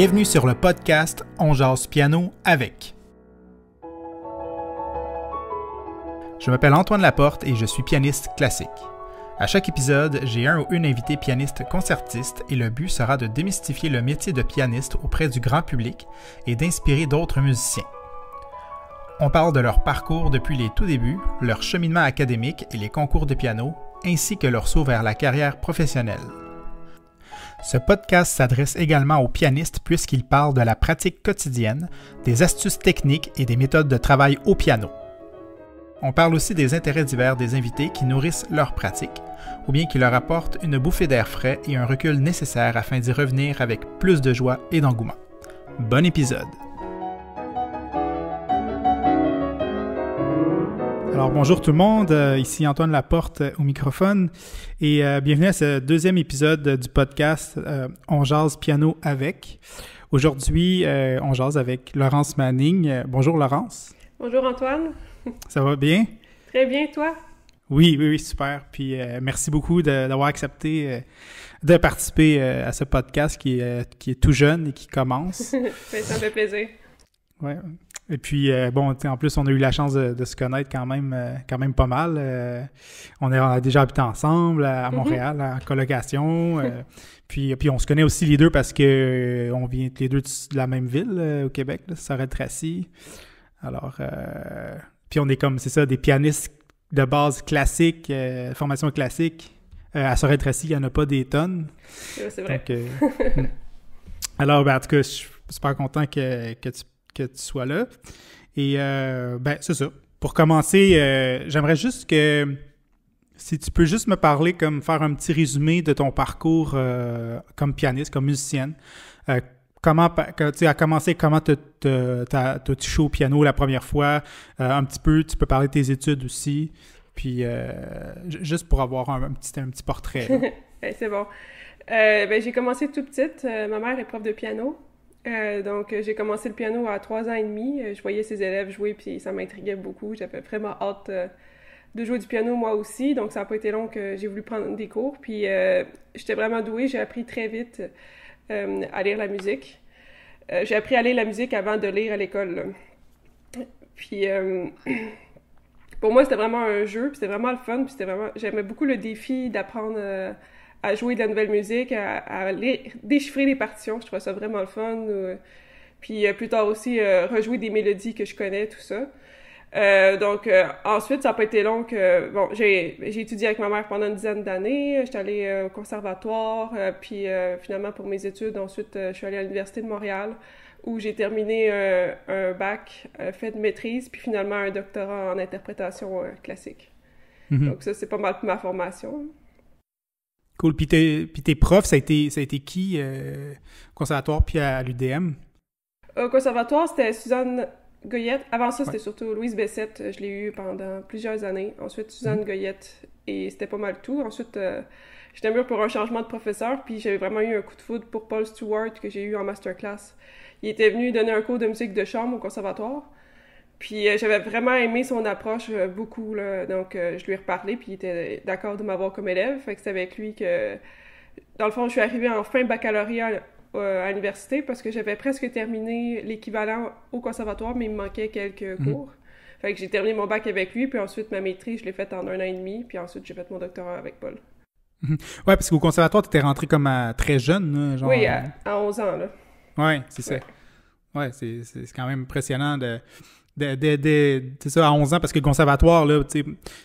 Bienvenue sur le podcast On jase piano avec. Je m'appelle Antoine Laporte et je suis pianiste classique. À chaque épisode, j'ai un ou une invité pianiste concertiste et le but sera de démystifier le métier de pianiste auprès du grand public et d'inspirer d'autres musiciens. On parle de leur parcours depuis les tout débuts, leur cheminement académique et les concours de piano, ainsi que leur saut vers la carrière professionnelle. Ce podcast s'adresse également aux pianistes puisqu'il parle de la pratique quotidienne, des astuces techniques et des méthodes de travail au piano. On parle aussi des intérêts divers des invités qui nourrissent leur pratique, ou bien qui leur apportent une bouffée d'air frais et un recul nécessaire afin d'y revenir avec plus de joie et d'engouement. Bon épisode! Alors bonjour tout le monde, ici Antoine Laporte au microphone et bienvenue à ce deuxième épisode du podcast On jase piano avec. Aujourd'hui, on jase avec Laurence Manning. Bonjour Laurence. Bonjour Antoine. Ça va bien? Très bien, toi? Oui, super. Puis merci beaucoup d'avoir accepté de participer à ce podcast qui est tout jeune et qui commence. Ça me fait plaisir. Ouais. Et puis, en plus, on a eu la chance de se connaître quand même pas mal. On a déjà habité ensemble à Montréal, en colocation. Puis on se connaît aussi les deux parce que on vient tous les deux de la même ville au Québec, Sorel-Tracy. Alors, puis on est comme, c'est ça, des pianistes de base classique, formation classique. À Sorel-Tracy, il n'y en a pas des tonnes. C'est vrai. Donc, alors, en tout cas, je suis super content que tu sois là. Et c'est ça. Pour commencer, j'aimerais juste que si tu peux juste me parler, comme faire un petit résumé de ton parcours comme pianiste, comme musicienne. Comment tu as commencé, comment t'as touché au piano la première fois, un petit peu, tu peux parler de tes études aussi, puis juste pour avoir un petit portrait. C'est bon. J'ai commencé tout petite. Ma mère est prof de piano. Donc, j'ai commencé le piano à 3 ans et demi. Je voyais ses élèves jouer, puis ça m'intriguait beaucoup. J'avais vraiment hâte de jouer du piano moi aussi. Donc, ça n'a pas été long que j'ai voulu prendre des cours. Puis, j'étais vraiment douée. J'ai appris très vite à lire la musique. J'ai appris à lire la musique avant de lire à l'école. Puis, pour moi, c'était vraiment un jeu. Puis, c'était vraiment le fun. Puis, j'aimais beaucoup le défi d'apprendre à jouer de la nouvelle musique, à déchiffrer les partitions. Je trouvais ça vraiment le fun. Puis plus tard aussi, rejouer des mélodies que je connais, tout ça. Ensuite, ça n'a pas été long que... Bon, j'ai étudié avec ma mère pendant une dizaine d'années. J'étais allée au conservatoire. Puis finalement, pour mes études, ensuite, je suis allée à l'Université de Montréal où j'ai terminé un bac fait de maîtrise, puis finalement un doctorat en interprétation classique. Mm-hmm. Donc ça, c'est pas mal ma formation. Cool. Puis tes profs, ça a été qui au conservatoire puis à l'UDM? Au conservatoire, c'était Suzanne Goyette. Avant ça, c'était surtout Louise Bessette. Je l'ai eu pendant plusieurs années. Ensuite, Suzanne Goyette. Et c'était pas mal tout. Ensuite, j'étais mûre pour un changement de professeur. Puis j'avais vraiment eu un coup de foudre pour Paul Stewart que j'ai eu en masterclass. Il était venu donner un cours de musique de chambre au conservatoire. Puis j'avais vraiment aimé son approche beaucoup, là. Donc je lui ai reparlé, puis il était d'accord de m'avoir comme élève. Fait que c'est avec lui que, dans le fond, je suis arrivée en fin baccalauréat à l'université parce que j'avais presque terminé l'équivalent au conservatoire, mais il me manquait quelques cours. Fait que j'ai terminé mon bac avec lui, puis ensuite ma maîtrise, je l'ai faite en 1 an et demi, puis ensuite j'ai fait mon doctorat avec Paul. Ouais, parce qu'au conservatoire, tu étais rentré comme très jeune, là, genre... Oui, à 11 ans, là. Ouais, c'est ça. Ouais, c'est quand même impressionnant c'est ça, à 11 ans, parce que le conservatoire, là,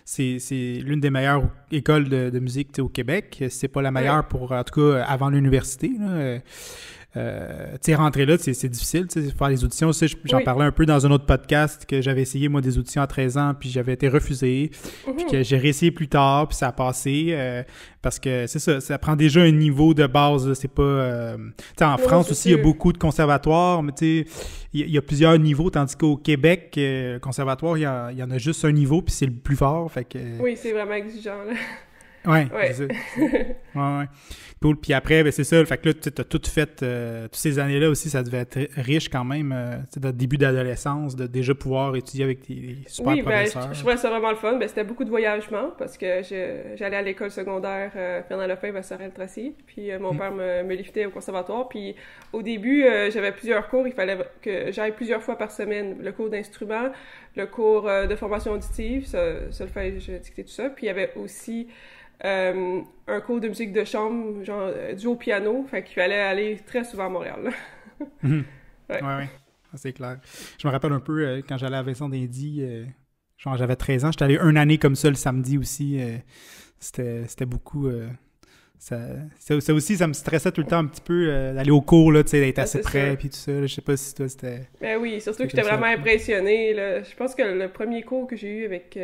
c'est l'une des meilleures écoles de musique au Québec. C'est pas la meilleure pour, en tout cas, avant l'université. Rentrer là, c'est difficile, faire les auditions. J'en parlais un peu dans un autre podcast que j'avais essayé, moi, des auditions à 13 ans, puis j'avais été refusé, puis que j'ai réessayé plus tard, puis ça a passé, parce que c'est ça, ça prend déjà un niveau de base, là, c'est pas... en France aussi, il y a beaucoup de conservatoires, mais il y a plusieurs niveaux, tandis qu'au Québec, le conservatoire, il y en a juste un niveau, puis c'est le plus fort, fait que... Oui, c'est vraiment exigeant, là. Ouais, Ouais. c'est ça. Ouais, ouais. Cool. Puis après, ben c'est ça. Fait que là, tu as tout fait. Toutes ces années-là aussi, ça devait être riche quand même. Tu sais, dans le début d'adolescence, de déjà pouvoir étudier avec des super Oui, ben, professeurs. je trouvais ça vraiment le fun. Ben, c'était beaucoup de voyagement parce que j'allais à l'école secondaire Fernand Lefebvre à Sorel-Tracy. Puis mon père me liftait au conservatoire. Puis au début, j'avais plusieurs cours. Il fallait que j'aille plusieurs fois par semaine. Le cours d'instrument, le cours de formation auditive, solfège, dictée, tout ça. Puis il y avait aussi un cours de musique de chambre, genre duo au piano. Fait qu'il fallait aller très souvent à Montréal. Ouais, ouais. C'est clair. Je me rappelle un peu quand j'allais à Vincent d'Indy, genre j'avais 13 ans, j'étais allé une année comme ça le samedi aussi. C'était beaucoup. Ça aussi, ça me stressait tout le temps un petit peu d'aller au cours, là, tu sais, d'être assez près, puis tout ça. Là, je sais pas si toi, c'était... Ben oui, surtout que j'étais vraiment impressionnée. Là. Je pense que le premier cours que j'ai eu avec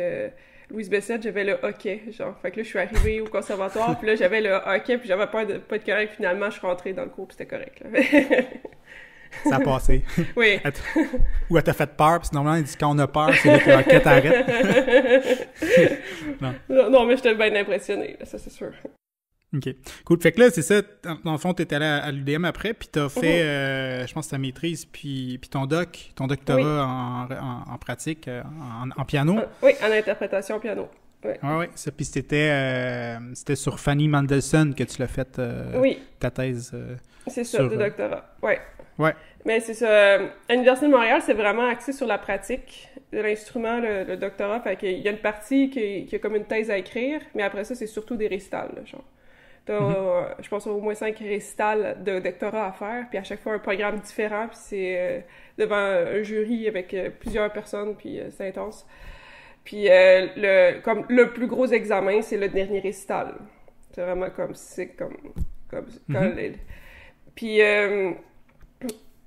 Louise Bessette, j'avais le hockey, genre. Fait que là, je suis arrivée au conservatoire, puis là, j'avais le hockey, puis j'avais peur de pas être correct. Finalement, je suis rentrée dans le cours, puis c'était correct, là. Ça a passé. Oui. Ou elle t'a fait peur, parce que normalement, il dit quand on a peur, c'est là que le hockey t'arrête. Non, mais j'étais bien impressionnée, là, ça c'est sûr. OK. Cool. Fait que là, c'est ça, dans le fond, t'es allé à l'UDM après, puis t'as fait, je pense, ta maîtrise, puis ton doctorat en pratique, en piano. Oui, en interprétation piano. Oui, ouais. Ça, puis c'était sur Fanny Mendelssohn que tu l'as fait, ta thèse. C'est ça, de doctorat. Ouais. Ouais. Mais c'est ça. À l'Université de Montréal, c'est vraiment axé sur la pratique de l'instrument, le doctorat. Fait qu'il y a une partie qui a comme une thèse à écrire, mais après ça, c'est surtout des récitals, là, genre. T'as, je pense, au moins 5 récitals de doctorat à faire, puis à chaque fois un programme différent, puis c'est devant un jury avec plusieurs personnes, puis c'est intense. Puis comme le plus gros examen, c'est le dernier récital. C'est vraiment comme Puis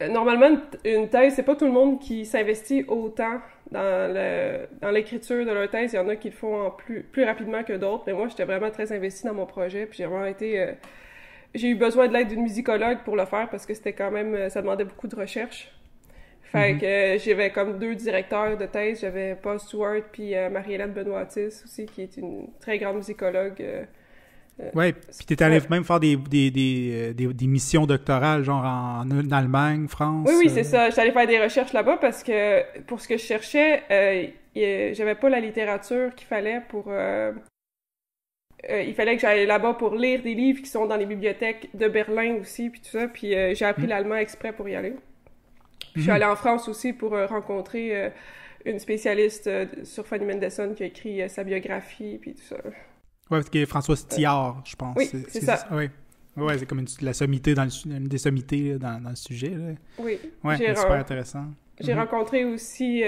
normalement, une thèse, c'est pas tout le monde qui s'investit autant dans l'écriture de leur thèse. Il y en a qui le font plus rapidement que d'autres, mais moi, j'étais vraiment très investie dans mon projet, puis j'ai vraiment été... j'ai eu besoin de l'aide d'une musicologue pour le faire, parce que c'était quand même... ça demandait beaucoup de recherche. Fait que j'avais comme 2 directeurs de thèse. J'avais Paul Stewart, puis Marie-Hélène Benoîtis aussi, qui est une très grande musicologue. Ouais, puis t'es allé même faire des missions doctorales, genre en Allemagne, France. Oui, c'est ça. J'étais allée faire des recherches là-bas parce que pour ce que je cherchais, j'avais pas la littérature qu'il fallait pour... il fallait que j'aille là-bas pour lire des livres qui sont dans les bibliothèques de Berlin aussi, puis tout ça. Puis j'ai appris l'allemand exprès pour y aller. Puis je suis allée en France aussi pour rencontrer une spécialiste sur Fanny Mendelssohn qui a écrit sa biographie, puis tout ça. Ouais, parce que Françoise Thiard, je pense. Oui, c'est ça. Oui. Ouais, c'est comme la sommité une des sommités là, dans le sujet. Là. Oui. Ouais, c'est super intéressant. J'ai rencontré aussi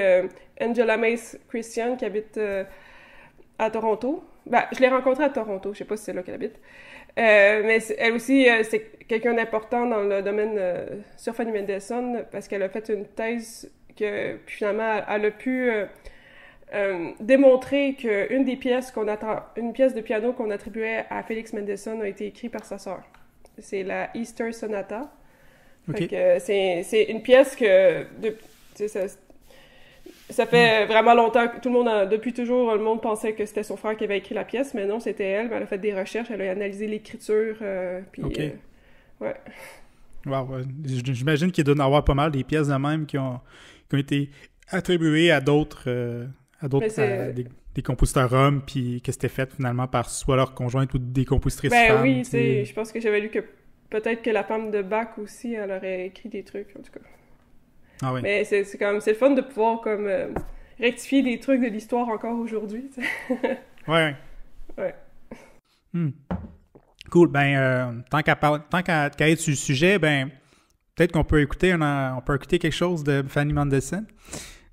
Angela Mace Christian qui habite à Toronto. Ben, je l'ai rencontrée à Toronto, je sais pas si c'est là qu'elle habite. Mais elle aussi, c'est quelqu'un d'important dans le domaine sur Fanny Mendelssohn parce qu'elle a fait une thèse que puis finalement elle a pu démontrer qu'une des pièces une pièce de piano qu'on attribuait à Félix Mendelssohn a été écrite par sa sœur. C'est la Easter Sonata. Okay. Fait que c'est une pièce que ça fait vraiment longtemps que depuis toujours, le monde pensait que c'était son frère qui avait écrit la pièce, mais non, c'était elle. Mais elle a fait des recherches, elle a analysé l'écriture, puis... ouais. Wow, j'imagine qu'il doit y en avoir pas mal des pièces de même qui ont été attribuées à d'autres des compositeurs hommes, puis que c'était fait finalement par soit leur conjointe ou des compositrices femmes. Oui, je pense que j'avais lu que peut-être que la femme de Bach aussi, elle aurait écrit des trucs, en tout cas. Ah oui. Mais c'est le fun de pouvoir comme rectifier des trucs de l'histoire encore aujourd'hui. Ouais. Cool. Ben, tant qu'à être sur le sujet, ben peut-être qu'on peut écouter quelque chose de Fanny Mendelssohn.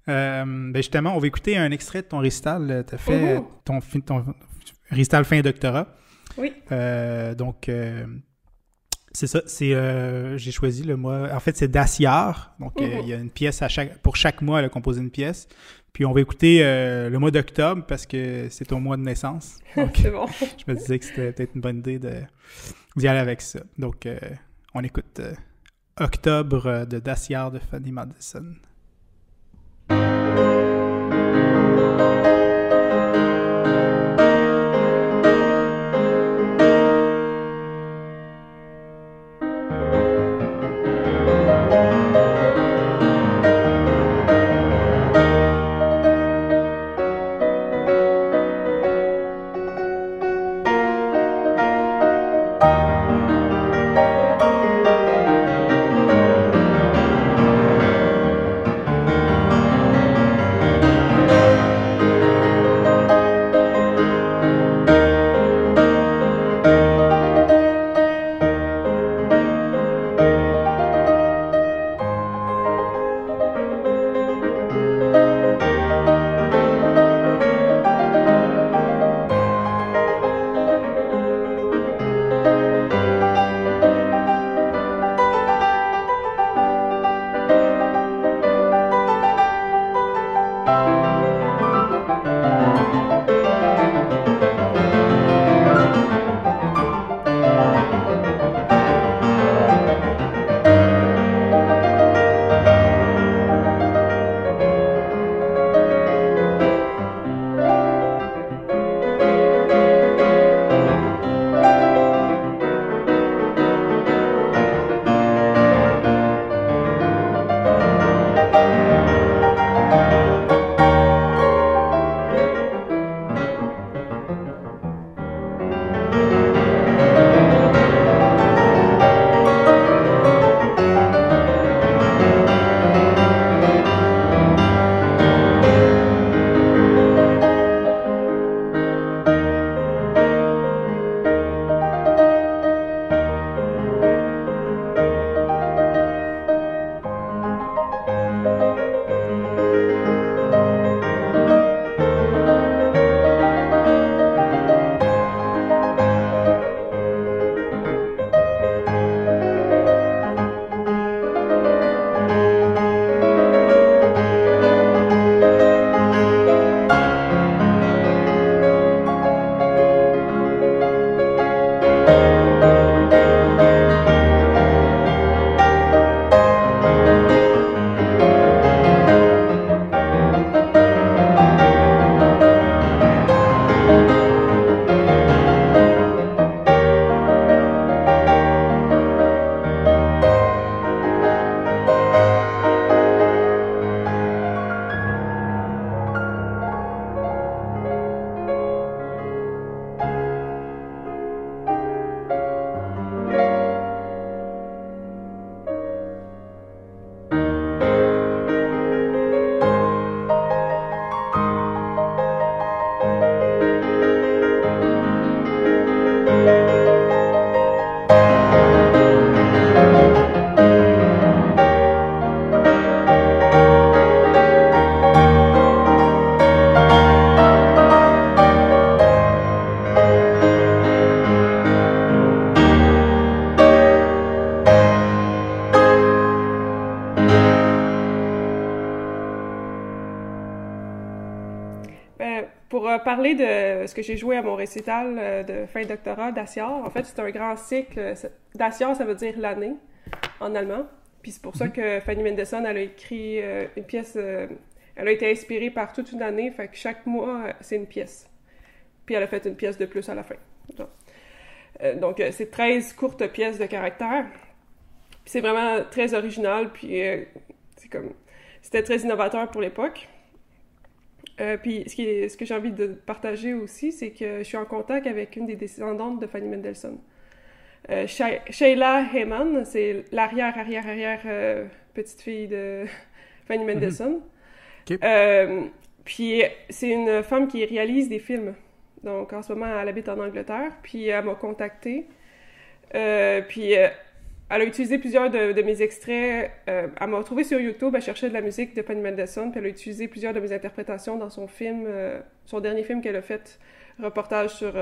Ben justement, on va écouter un extrait de ton récital. Tu as fait ton récital fin doctorat. Oui. Donc, c'est ça. J'ai choisi le mois. En fait, c'est Daciard. Donc, il y a une pièce pour chaque mois, elle a composé une pièce. Puis, on va écouter le mois d'octobre parce que c'est ton mois de naissance. Donc, c'est bon. Je me disais que c'était peut-être une bonne idée d'y aller avec ça. Donc, on écoute Octobre de Daciard de Fanny Mendelssohn. parler de ce que j'ai joué à mon récital de fin de doctorat d'Asiar. En fait, c'est un grand cycle. D'Asiar, ça veut dire l'année en allemand. Puis c'est pour ça que Fanny Mendelssohn, elle a écrit une pièce... elle a été inspirée par toute une année, fait que chaque mois, c'est une pièce. Puis elle a fait une pièce de plus à la fin. Donc, c'est 13 courtes pièces de caractère. Puis c'est vraiment très original, puis c'était très innovateur pour l'époque. Puis ce que j'ai envie de partager aussi, c'est que je suis en contact avec une des descendantes de Fanny Mendelssohn. Sheila Heyman, c'est l'arrière petite-fille de Fanny Mendelssohn. Okay. Puis c'est une femme qui réalise des films. Donc en ce moment, elle habite en Angleterre, puis elle m'a contactée. Puis elle a utilisé plusieurs de mes extraits. Elle m'a trouvé sur YouTube, elle cherchait de la musique de Fanny Mendelssohn, puis elle a utilisé plusieurs de mes interprétations dans son film, son dernier film qu'elle a fait, reportage sur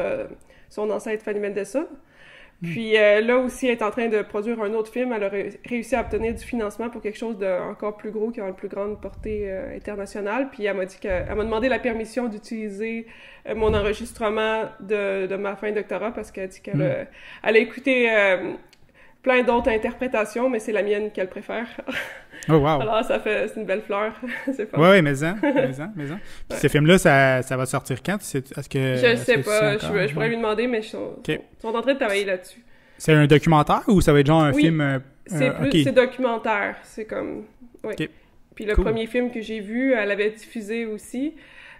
son ancêtre Fanny Mendelssohn. Puis là aussi, elle est en train de produire un autre film. Elle a réussi à obtenir du financement pour quelque chose d'encore plus gros, qui a une plus grande portée internationale. Puis elle m'a dit elle m'a demandé la permission d'utiliser mon enregistrement de ma fin de doctorat, parce qu'elle dit qu'elle elle a écouté plein d'autres interprétations, mais c'est la mienne qu'elle préfère. Oh, wow! Alors, c'est une belle fleur. C'est fun. Oui, mais ça. Puis ce film-là, ça va sortir quand? Est-ce que, je sais pas. Je pourrais lui demander, mais ils sont en train de travailler là-dessus. C'est un documentaire ou ça va être genre un film... C'est documentaire. C'est comme... Oui. Okay. Puis le premier film que j'ai vu, elle avait diffusé aussi.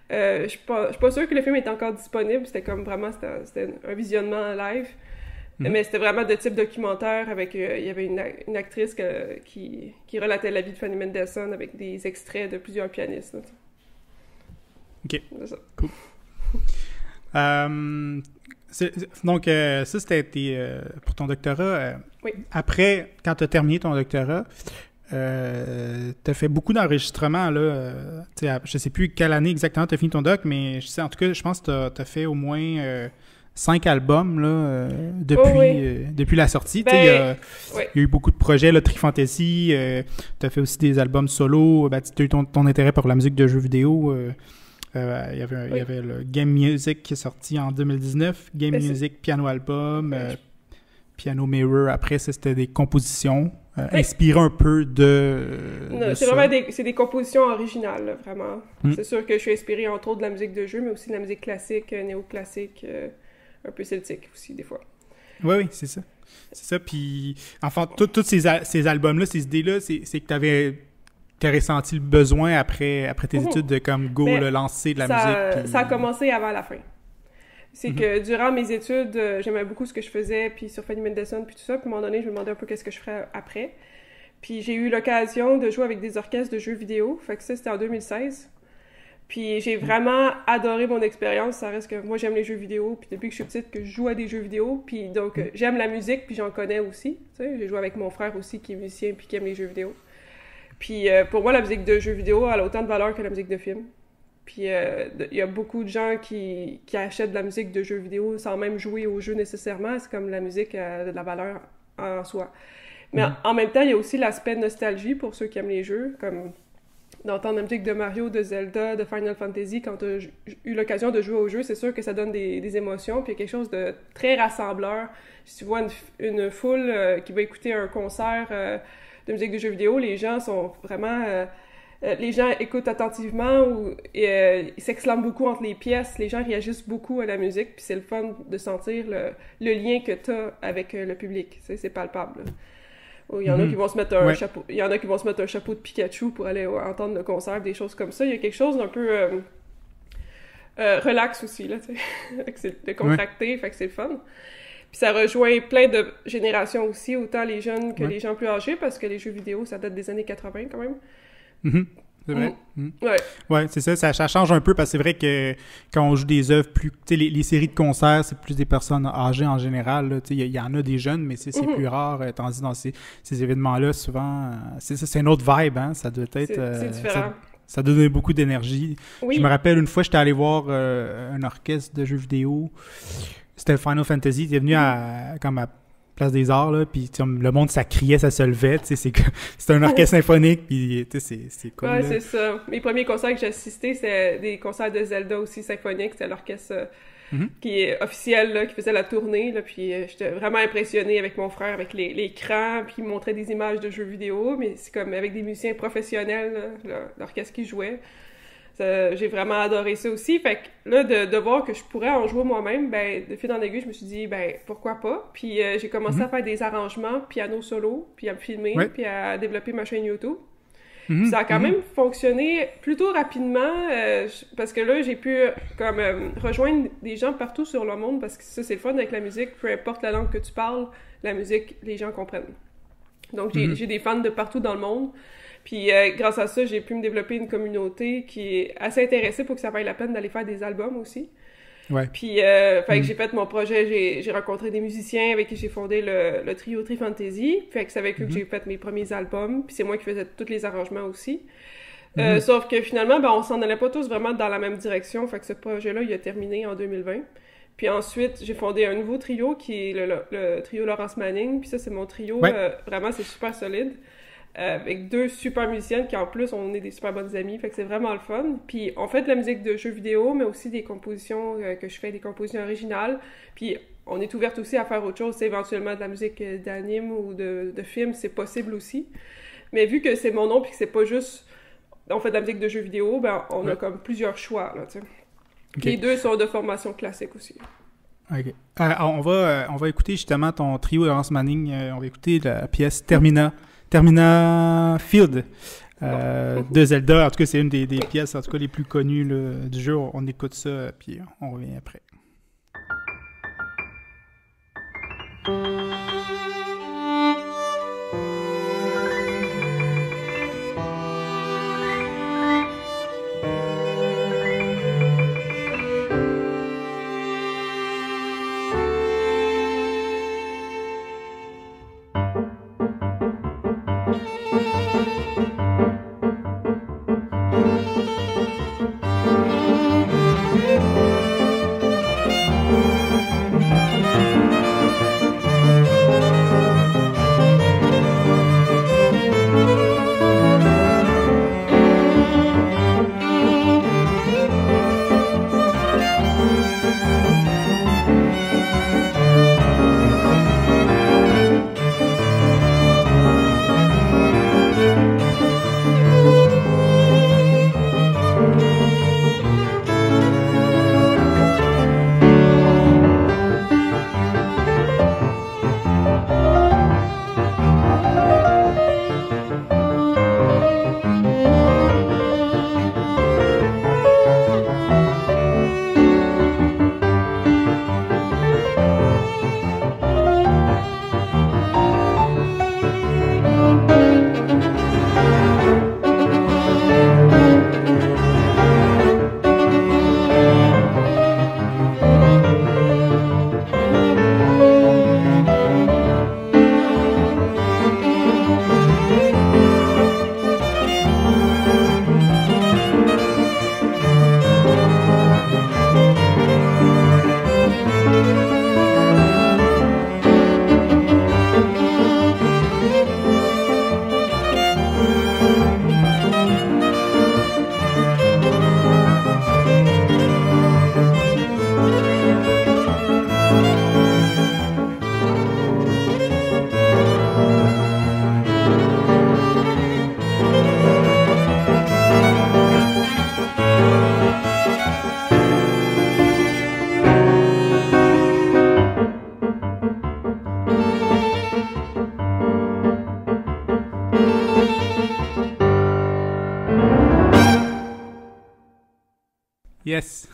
Je suis pas sûre que le film est encore disponible. C'était comme vraiment... C'était un visionnement live. Mais c'était vraiment de type documentaire avec... il y avait une actrice qui relatait la vie de Fanny Mendelssohn avec des extraits de plusieurs pianistes. Là, OK. C'est ça. Cool. Donc, ça, c'était pour ton doctorat. Oui. Après, quand tu as terminé ton doctorat, tu as fait beaucoup d'enregistrements. Je sais plus quelle année exactement tu as fini ton doc, mais en tout cas, je pense que tu as fait au moins 5 albums là, depuis la sortie. Il y a eu beaucoup de projets, là, Trifantasy. Tu as fait aussi des albums solo. Tu as eu ton intérêt pour la musique de jeux vidéo. Il y avait le Game Music qui est sorti en 2019, Game Music Piano Album, Piano Mirror. Après, c'était des compositions inspirées un peu de c'est vraiment des compositions originales, là, vraiment. C'est sûr que je suis inspirée entre autres de la musique de jeu, mais aussi de la musique classique, néoclassique, un peu celtique aussi, des fois. Oui, c'est ça. C'est ça, puis enfin, tous ces albums-là, ces idées-là, c'est que tu avais ressenti le besoin après tes études de comme lancer de la musique. Puis... Ça a commencé avant la fin. C'est que durant mes études, j'aimais beaucoup ce que je faisais, puis sur Fanny Mendelssohn, puis tout ça. Puis à un moment donné, je me demandais un peu qu'est-ce que je ferais après. Puis j'ai eu l'occasion de jouer avec des orchestres de jeux vidéo. Fait que ça, c'était en 2016. Puis j'ai vraiment adoré mon expérience. Ça reste que moi, j'aime les jeux vidéo. Puis depuis que je suis petite, que je joue à des jeux vidéo. Puis donc, j'aime la musique, puis j'en connais aussi. Tu sais, j'ai joué avec mon frère aussi, qui est musicien, puis qui aime les jeux vidéo. Puis pour moi, la musique de jeux vidéo, elle a autant de valeur que la musique de film. Puis il y a beaucoup de gens qui achètent de la musique de jeux vidéo sans même jouer au jeu nécessairement. C'est comme la musique a de la valeur en soi. Mais en même temps, il y a aussi l'aspect nostalgie pour ceux qui aiment les jeux, comme d'entendre la musique de Mario, de Zelda, de Final Fantasy. Quand tu as eu l'occasion de jouer au jeu, c'est sûr que ça donne des émotions. Puis il y a quelque chose de très rassembleur. Si tu vois une foule qui va écouter un concert... de musique de jeux vidéo, les gens sont vraiment... les gens écoutent attentivement ils s'exclament beaucoup entre les pièces, les gens réagissent beaucoup à la musique, puis c'est le fun de sentir le lien que tu as avec le public. C'est palpable. Il y en a qui vont se mettre un chapeau. Il y en a qui vont se mettre un chapeau de Pikachu pour aller entendre le concert, des choses comme ça. Il y a quelque chose d'un peu relax aussi, là, tu sais. C'est décontracté, fait que c'est le fun. Puis ça rejoint plein de générations aussi, autant les jeunes que les gens plus âgés, parce que les jeux vidéo, ça date des années 80 quand même. C'est vrai. Ouais, c'est ça, ça change un peu, parce que c'est vrai que quand on joue des œuvres plus... Tu sais, les séries de concerts, c'est plus des personnes âgées en général. Tu sais, il y en a des jeunes, mais c'est plus rare. Tandis dans ces événements-là, souvent, c'est une autre vibe, hein. Ça doit être... c'est différent. Ça donnait beaucoup d'énergie. Oui. Je me rappelle, une fois, j'étais allé voir un orchestre de jeux vidéo... C'était Final Fantasy. Il est venu à Place des Arts, là, puis le monde, ça criait, ça se levait, tu sais, c'est un orchestre symphonique, puis tu sais, c'est cool. Ouais, là. c'est ça. Mes premiers concerts que j'ai assistés, c'était des concerts de Zelda aussi symphoniques, c'était l'orchestre qui est officiel, là, qui faisait la tournée, là, puis j'étais vraiment impressionnée avec mon frère, avec l'écran, puis il me montrait des images de jeux vidéo, mais c'est comme avec des musiciens professionnels, là, l'orchestre qui jouait. J'ai vraiment adoré ça aussi. Fait que là, de voir que je pourrais en jouer moi-même, ben, de fil en aiguille, je me suis dit, ben, pourquoi pas? Puis j'ai commencé à faire des arrangements, piano solo, puis à me filmer, puis à développer ma chaîne YouTube. Puis ça a quand même fonctionné plutôt rapidement, parce que là, j'ai pu comme rejoindre des gens partout sur le monde, parce que ça, c'est le fun avec la musique. Peu importe la langue que tu parles, la musique, les gens comprennent. Donc, j'ai des fans de partout dans le monde. Puis grâce à ça, j'ai pu me développer une communauté qui est assez intéressée pour que ça vaille la peine d'aller faire des albums aussi. Ouais. Puis fait que j'ai fait mon projet, j'ai rencontré des musiciens avec qui j'ai fondé le trio Trifantasy. Fait que c'est avec eux que j'ai fait mes premiers albums. Puis c'est moi qui faisais tous les arrangements aussi. Sauf que finalement, ben, on s'en allait pas tous vraiment dans la même direction. Fait que ce projet-là, il a terminé en 2020. Puis ensuite, j'ai fondé un nouveau trio qui est le trio Laurence Manning. Puis ça, c'est mon trio. Vraiment, c'est super solide. Avec 2 super musiciennes qui en plus on est des super bonnes amies, fait que c'est vraiment le fun. Puis on fait de la musique de jeux vidéo, mais aussi des compositions que je fais, des compositions originales. Puis on est ouverte aussi à faire autre chose, c'est éventuellement de la musique d'anime ou de film, c'est possible aussi. Mais vu que c'est mon nom puis que c'est pas juste on fait de la musique de jeux vidéo, ben on a comme plusieurs choix là, tu sais. Okay. Les 2 sont de formation classique aussi. Ok. On va écouter justement ton trio Laurence Manning. On va écouter la pièce Termina Field de Zelda. En tout cas, c'est une des pièces en tout cas les plus connues là, du jeu. On écoute ça, puis on revient après. Yes!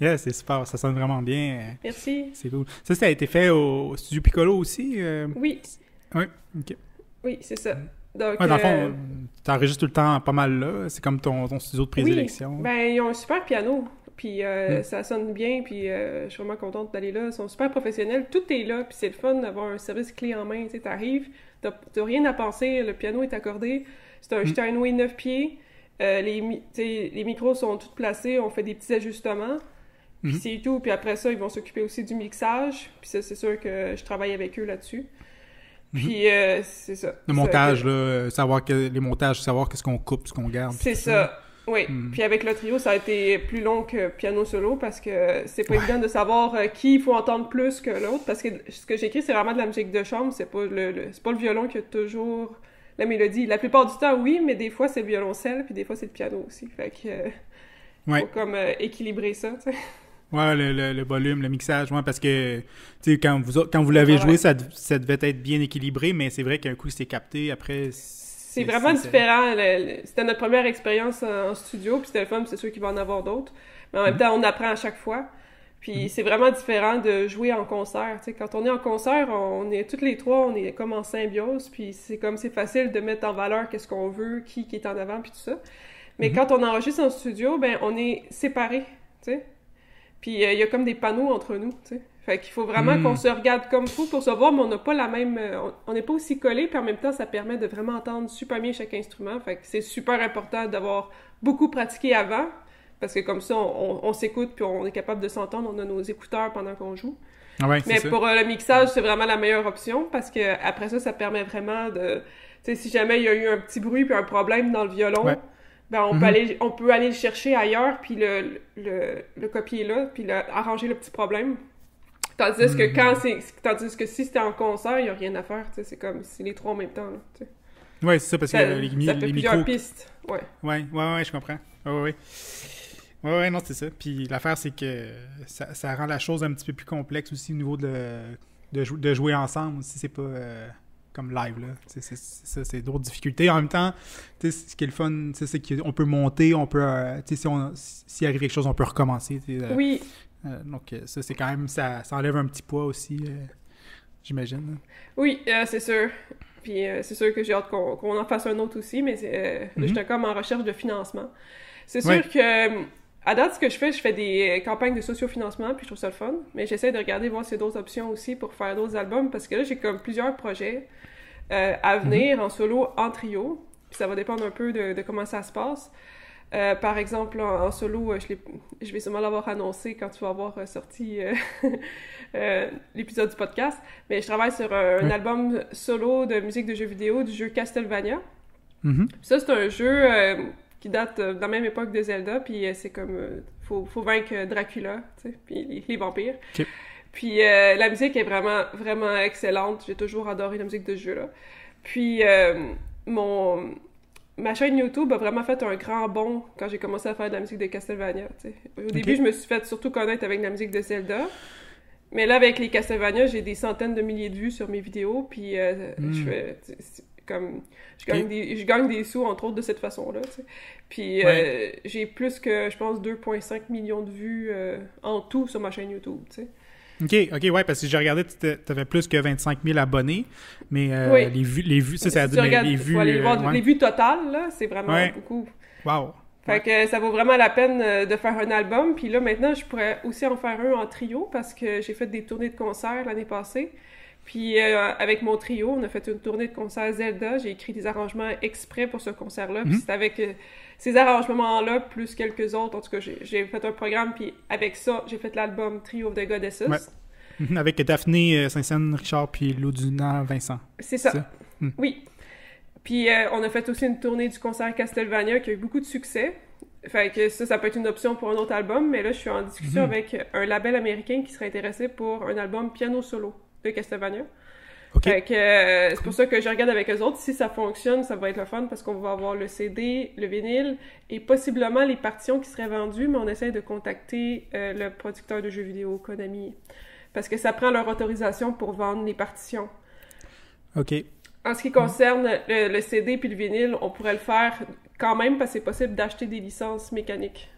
Yes, c'est super, ça sonne vraiment bien. Merci. C'est cool. Ça a été fait au Studio Piccolo aussi? Oui. Oui, ok. Oui, c'est ça. Donc, dans le fond, tu enregistres tout le temps pas mal là. C'est comme ton studio de prédilection. Oui, ben ils ont un super piano. Puis ça sonne bien, puis je suis vraiment contente d'aller là. Ils sont super professionnels. Tout est là, puis c'est le fun d'avoir un service clé en main. Tu sais, t'arrives, t'as rien à penser, le piano est accordé. C'est un Steinway 9 pieds. Les micros sont tous placés, on fait des petits ajustements. Puis c'est tout. Puis après ça, ils vont s'occuper aussi du mixage. Puis ça, c'est sûr que je travaille avec eux là-dessus. Puis c'est ça. Le montage, là, savoir les montages, savoir qu'est-ce qu'on coupe, ce qu'on garde. C'est ça. Oui. Puis avec le trio, ça a été plus long que piano solo parce que c'est pas évident de savoir qui il faut entendre plus que l'autre. Parce que ce que j'écris, c'est vraiment de la musique de chambre. C'est pas c'est pas le violon qui a toujours la mélodie. La plupart du temps, oui, mais des fois, c'est le violoncelle, puis des fois, c'est le piano aussi. Fait que faut comme équilibrer ça, tu sais. Ouais, le volume, le mixage, parce que, tu sais, quand vous l'avez joué, ça devait être bien équilibré, mais c'est vrai qu'un coup, c'était capté, après... C'est vraiment différent. C'était notre première expérience en studio, puis c'était le fun, puis c'est sûr qu'il va en avoir d'autres. Mais en même temps, on apprend à chaque fois. Puis c'est vraiment différent de jouer en concert. Tu sais, quand on est en concert, on est toutes les trois, on est comme en symbiose, puis c'est facile de mettre en valeur qu'est-ce qu'on veut, qui est en avant, puis tout ça. Mais quand on enregistre en studio, ben on est séparés, tu sais. Puis il y a comme des panneaux entre nous, tu sais. Fait qu'il faut vraiment qu'on se regarde comme fou pour se voir, mais on n'a pas la même... on n'est pas aussi collés, puis en même temps, ça permet de vraiment entendre super bien chaque instrument. Fait que c'est super important d'avoir beaucoup pratiqué avant, parce que comme ça, on s'écoute, puis on est capable de s'entendre, on a nos écouteurs pendant qu'on joue. Ah ouais, mais pour le mixage, c'est vraiment la meilleure option, parce que après ça permet vraiment de... Tu sais, si jamais il y a eu un petit bruit puis un problème dans le violon... Ouais. Ben on peut aller le chercher ailleurs, puis le copier là, puis arranger le petit problème. Tandis que si c'était en concert, il n'y a rien à faire, tu sais, c'est comme si les trois en même temps, là, tu sais. Ouais, c'est ça, parce que ça fait plusieurs pistes, Ouais, je comprends. Ouais, non, c'est ça. Puis l'affaire, c'est que ça rend la chose un petit peu plus complexe aussi au niveau de jouer ensemble, si c'est pas... comme live, là. C'est d'autres difficultés. En même temps, ce qui est le fun, c'est qu'on peut monter, on peut... s'il arrive quelque chose, on peut recommencer. Oui. Donc, ça, c'est quand même... Ça enlève un petit poids aussi, j'imagine. Là. Oui, c'est sûr. Puis c'est sûr que j'ai hâte qu'on en fasse un autre aussi, mais j'étais comme en recherche de financement. C'est sûr que... À date, ce que je fais des campagnes de sociofinancement, puis je trouve ça le fun. Mais j'essaie de regarder, voir s'il y a d'autres options aussi pour faire d'autres albums, parce que là, j'ai comme plusieurs projets à venir en solo, en trio. Puis ça va dépendre un peu de comment ça se passe. Par exemple, en solo, je vais sûrement l'avoir annoncé quand tu vas avoir sorti l'épisode du podcast. Mais je travaille sur un album solo de musique de jeux vidéo du jeu Castlevania. Ça, c'est un jeu... qui date de la même époque de Zelda, puis c'est comme... faut vaincre Dracula, tu sais, puis les vampires. Okay. Puis la musique est vraiment, vraiment excellente. J'ai toujours adoré la musique de ce jeu-là. Puis ma chaîne YouTube a vraiment fait un grand bond quand j'ai commencé à faire de la musique de Castlevania, tu sais. Au début, je me suis fait surtout connaître avec la musique de Zelda. Mais là, avec les Castlevania, j'ai des centaines de milliers de vues sur mes vidéos, puis je fais... Je gagne des sous, entre autres, de cette façon-là, tu sais. Puis j'ai plus que, je pense, 2,5 millions de vues en tout sur ma chaîne YouTube, tu sais. OK, ouais, parce que j'ai regardé, tu avais plus que 25 000 abonnés, mais les vues, ça a dit, les vues... Les vues totales, là, c'est vraiment beaucoup. Wow! Fait que ça vaut vraiment la peine de faire un album, puis là, maintenant, je pourrais aussi en faire un en trio, parce que j'ai fait des tournées de concerts l'année passée. Puis avec mon trio, on a fait une tournée de concert Zelda. J'ai écrit des arrangements exprès pour ce concert-là. Puis c'est avec ces arrangements-là, plus quelques autres. En tout cas, j'ai fait un programme, puis avec ça, j'ai fait l'album Trio of the Goddesses. Ouais. Avec Daphné Saint-Saëns, Richard, puis Lauduna Vincent. C'est ça. Oui. Puis on a fait aussi une tournée du concert Castlevania qui a eu beaucoup de succès. Fait que ça peut être une option pour un autre album. Mais là, je suis en discussion avec un label américain qui serait intéressé pour un album piano solo de Castlevania. Okay. Fait que c'est pour ça que je regarde avec eux autres. Si ça fonctionne, ça va être le fun parce qu'on va avoir le CD, le vinyle et possiblement les partitions qui seraient vendues, mais on essaie de contacter le producteur de jeux vidéo, Konami, parce que ça prend leur autorisation pour vendre les partitions. OK. En ce qui concerne le CD puis le vinyle, on pourrait le faire quand même parce que c'est possible d'acheter des licences mécaniques.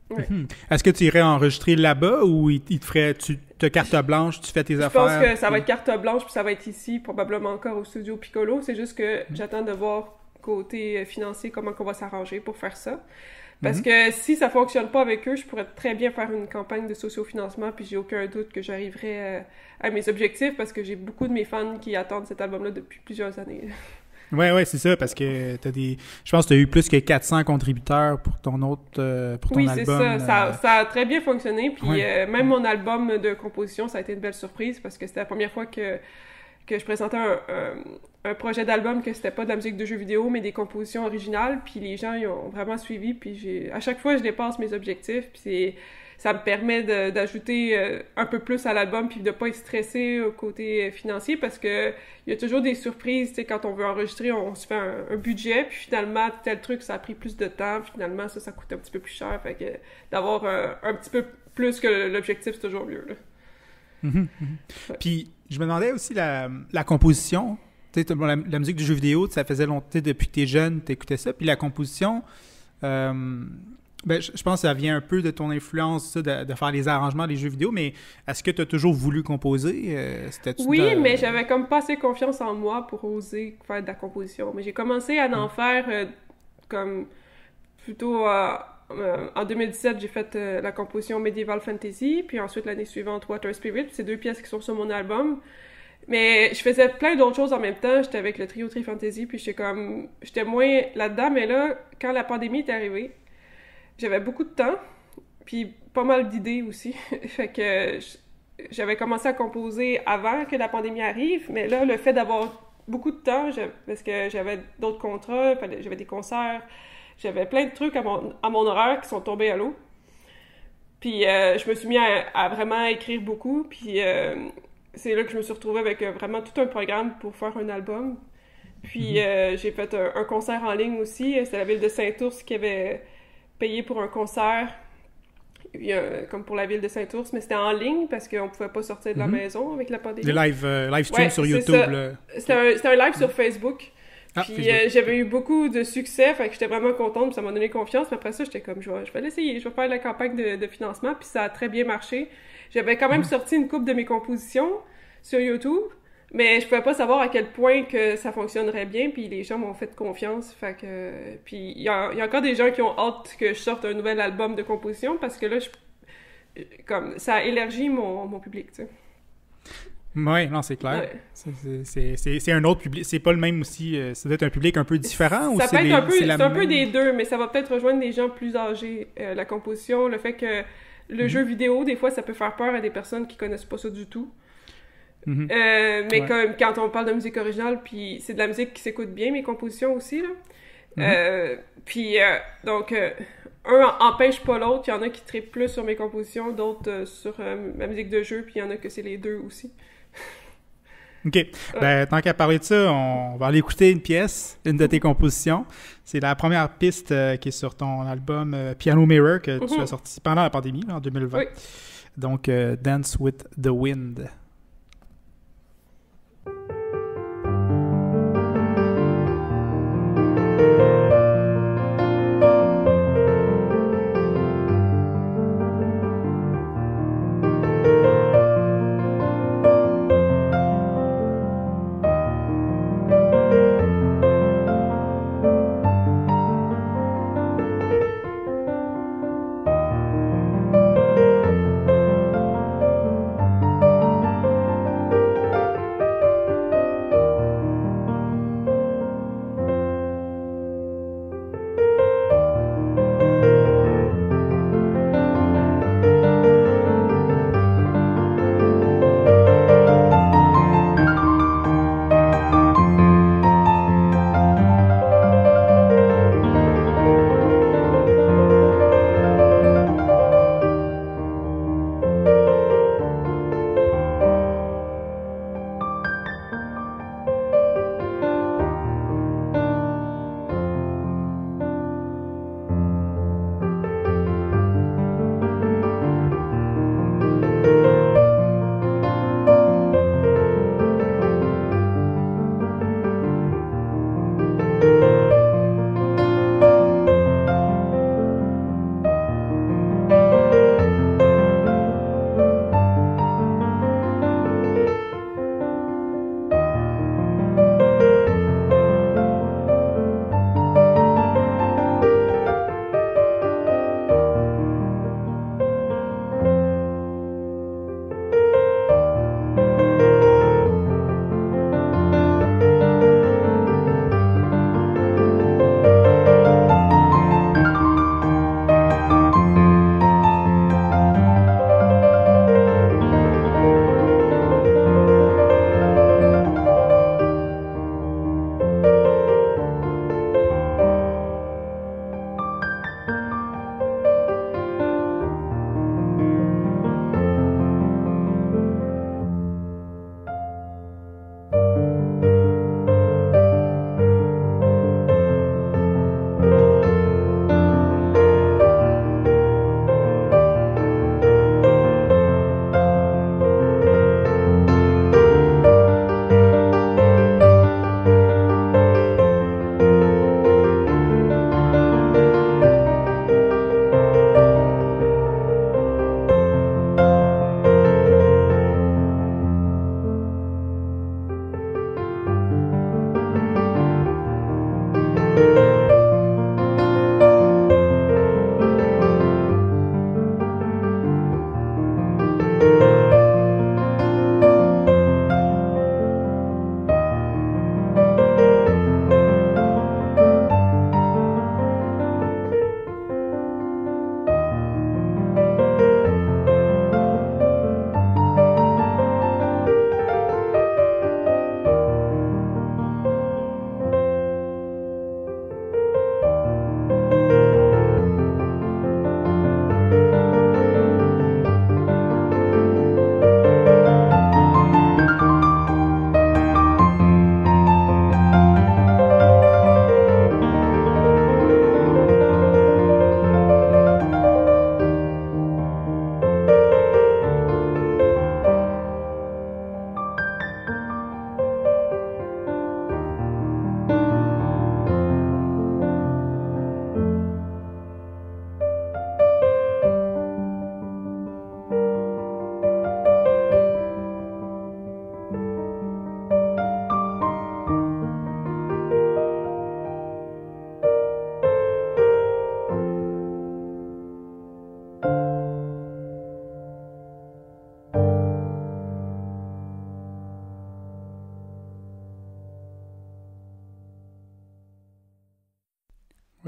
Ouais. Est-ce que tu irais enregistrer là-bas ou il te ferait... Tu as carte blanche, tu fais tes affaires? Je pense que ça va être carte blanche puis ça va être ici, probablement encore au studio Piccolo. C'est juste que j'attends de voir côté financier comment on va s'arranger pour faire ça. Parce que si ça fonctionne pas avec eux, je pourrais très bien faire une campagne de sociofinancement puis j'ai aucun doute que j'arriverai à mes objectifs parce que j'ai beaucoup de mes fans qui attendent cet album-là depuis plusieurs années. Ouais, c'est ça, parce que je pense que tu as eu plus que 400 contributeurs pour ton Oui, album. c'est ça. Ça a très bien fonctionné. Puis même mon album de composition, ça a été une belle surprise parce que c'était la première fois que je présentais un projet d'album que c'était pas de la musique de jeux vidéo, mais des compositions originales. Puis les gens, ils ont vraiment suivi. Puis à chaque fois, je dépasse mes objectifs. Puis ça me permet d'ajouter un peu plus à l'album puis de pas être stressé au côté financier parce que il y a toujours des surprises, tu sais, quand on veut enregistrer, on se fait un budget puis finalement tel truc ça a pris plus de temps, finalement ça coûte un petit peu plus cher, fait que d'avoir un petit peu plus que l'objectif c'est toujours mieux là. Ouais. Puis je me demandais aussi la composition, tu sais, la musique du jeu vidéo, ça faisait longtemps depuis que t'es jeune, t'écoutais ça, puis la composition je pense que ça vient un peu de ton influence ça, de faire les arrangements des jeux vidéo, mais est-ce que tu as toujours voulu composer? Oui, mais j'avais comme pas assez confiance en moi pour oser faire de la composition. Mais j'ai commencé à en faire comme plutôt en 2017, j'ai fait la composition Medieval Fantasy, puis ensuite l'année suivante Water Spirit, c'est 2 pièces qui sont sur mon album. Mais je faisais plein d'autres choses en même temps. J'étais avec le trio Tri Fantasy, puis j'étais moins là-dedans. Mais là, quand la pandémie est arrivée, j'avais beaucoup de temps, puis pas mal d'idées aussi. Fait que j'avais commencé à composer avant que la pandémie arrive, mais là, le fait d'avoir beaucoup de temps, parce que j'avais d'autres contrats, j'avais des concerts, j'avais plein de trucs à mon horaire qui sont tombés à l'eau. Puis je me suis mis à vraiment écrire beaucoup, puis c'est là que je me suis retrouvée avec vraiment tout un programme pour faire un album. Puis j'ai fait un concert en ligne aussi, c'est la ville de Saint-Ours qui avait payé pour un concert, comme pour la ville de Saint-Ours, mais c'était en ligne parce qu'on pouvait pas sortir de la maison avec la pandémie. Des live streams sur YouTube. C'était un live sur Facebook. Puis j'avais eu beaucoup de succès, fait que j'étais vraiment contente, puis ça m'a donné confiance. Mais après ça, j'étais comme, je vais l'essayer, je vais faire la campagne de financement, puis ça a très bien marché. J'avais quand même sorti une couple de mes compositions sur YouTube, mais je pouvais pas savoir à quel point que ça fonctionnerait bien, puis les gens m'ont fait confiance, fait que... Puis il y a encore des gens qui ont hâte que je sorte un nouvel album de composition, parce que là, comme ça élargit mon public, tu sais. Oui, non, c'est clair. Ouais. C'est un autre public, c'est pas le même aussi, ça doit être un public un peu différent, ça peut être c'est un peu des deux, mais ça va peut-être rejoindre des gens plus âgés. La composition, le fait que le jeu vidéo, des fois, ça peut faire peur à des personnes qui connaissent pas ça du tout. Mais comme quand on parle de musique originale, puis c'est de la musique qui s'écoute bien, mes compositions aussi, là. Donc, un empêche pas l'autre. Il y en a qui trippent plus sur mes compositions, d'autres sur ma musique de jeu, puis il y en a que c'est les deux aussi. OK. Ben, tant qu'à parler de ça, on va aller écouter une pièce, une de tes compositions. C'est la première piste qui est sur ton album Piano Mirror que tu as sorti pendant la pandémie, là, en 2020. Oui. Donc, Dance with the Wind.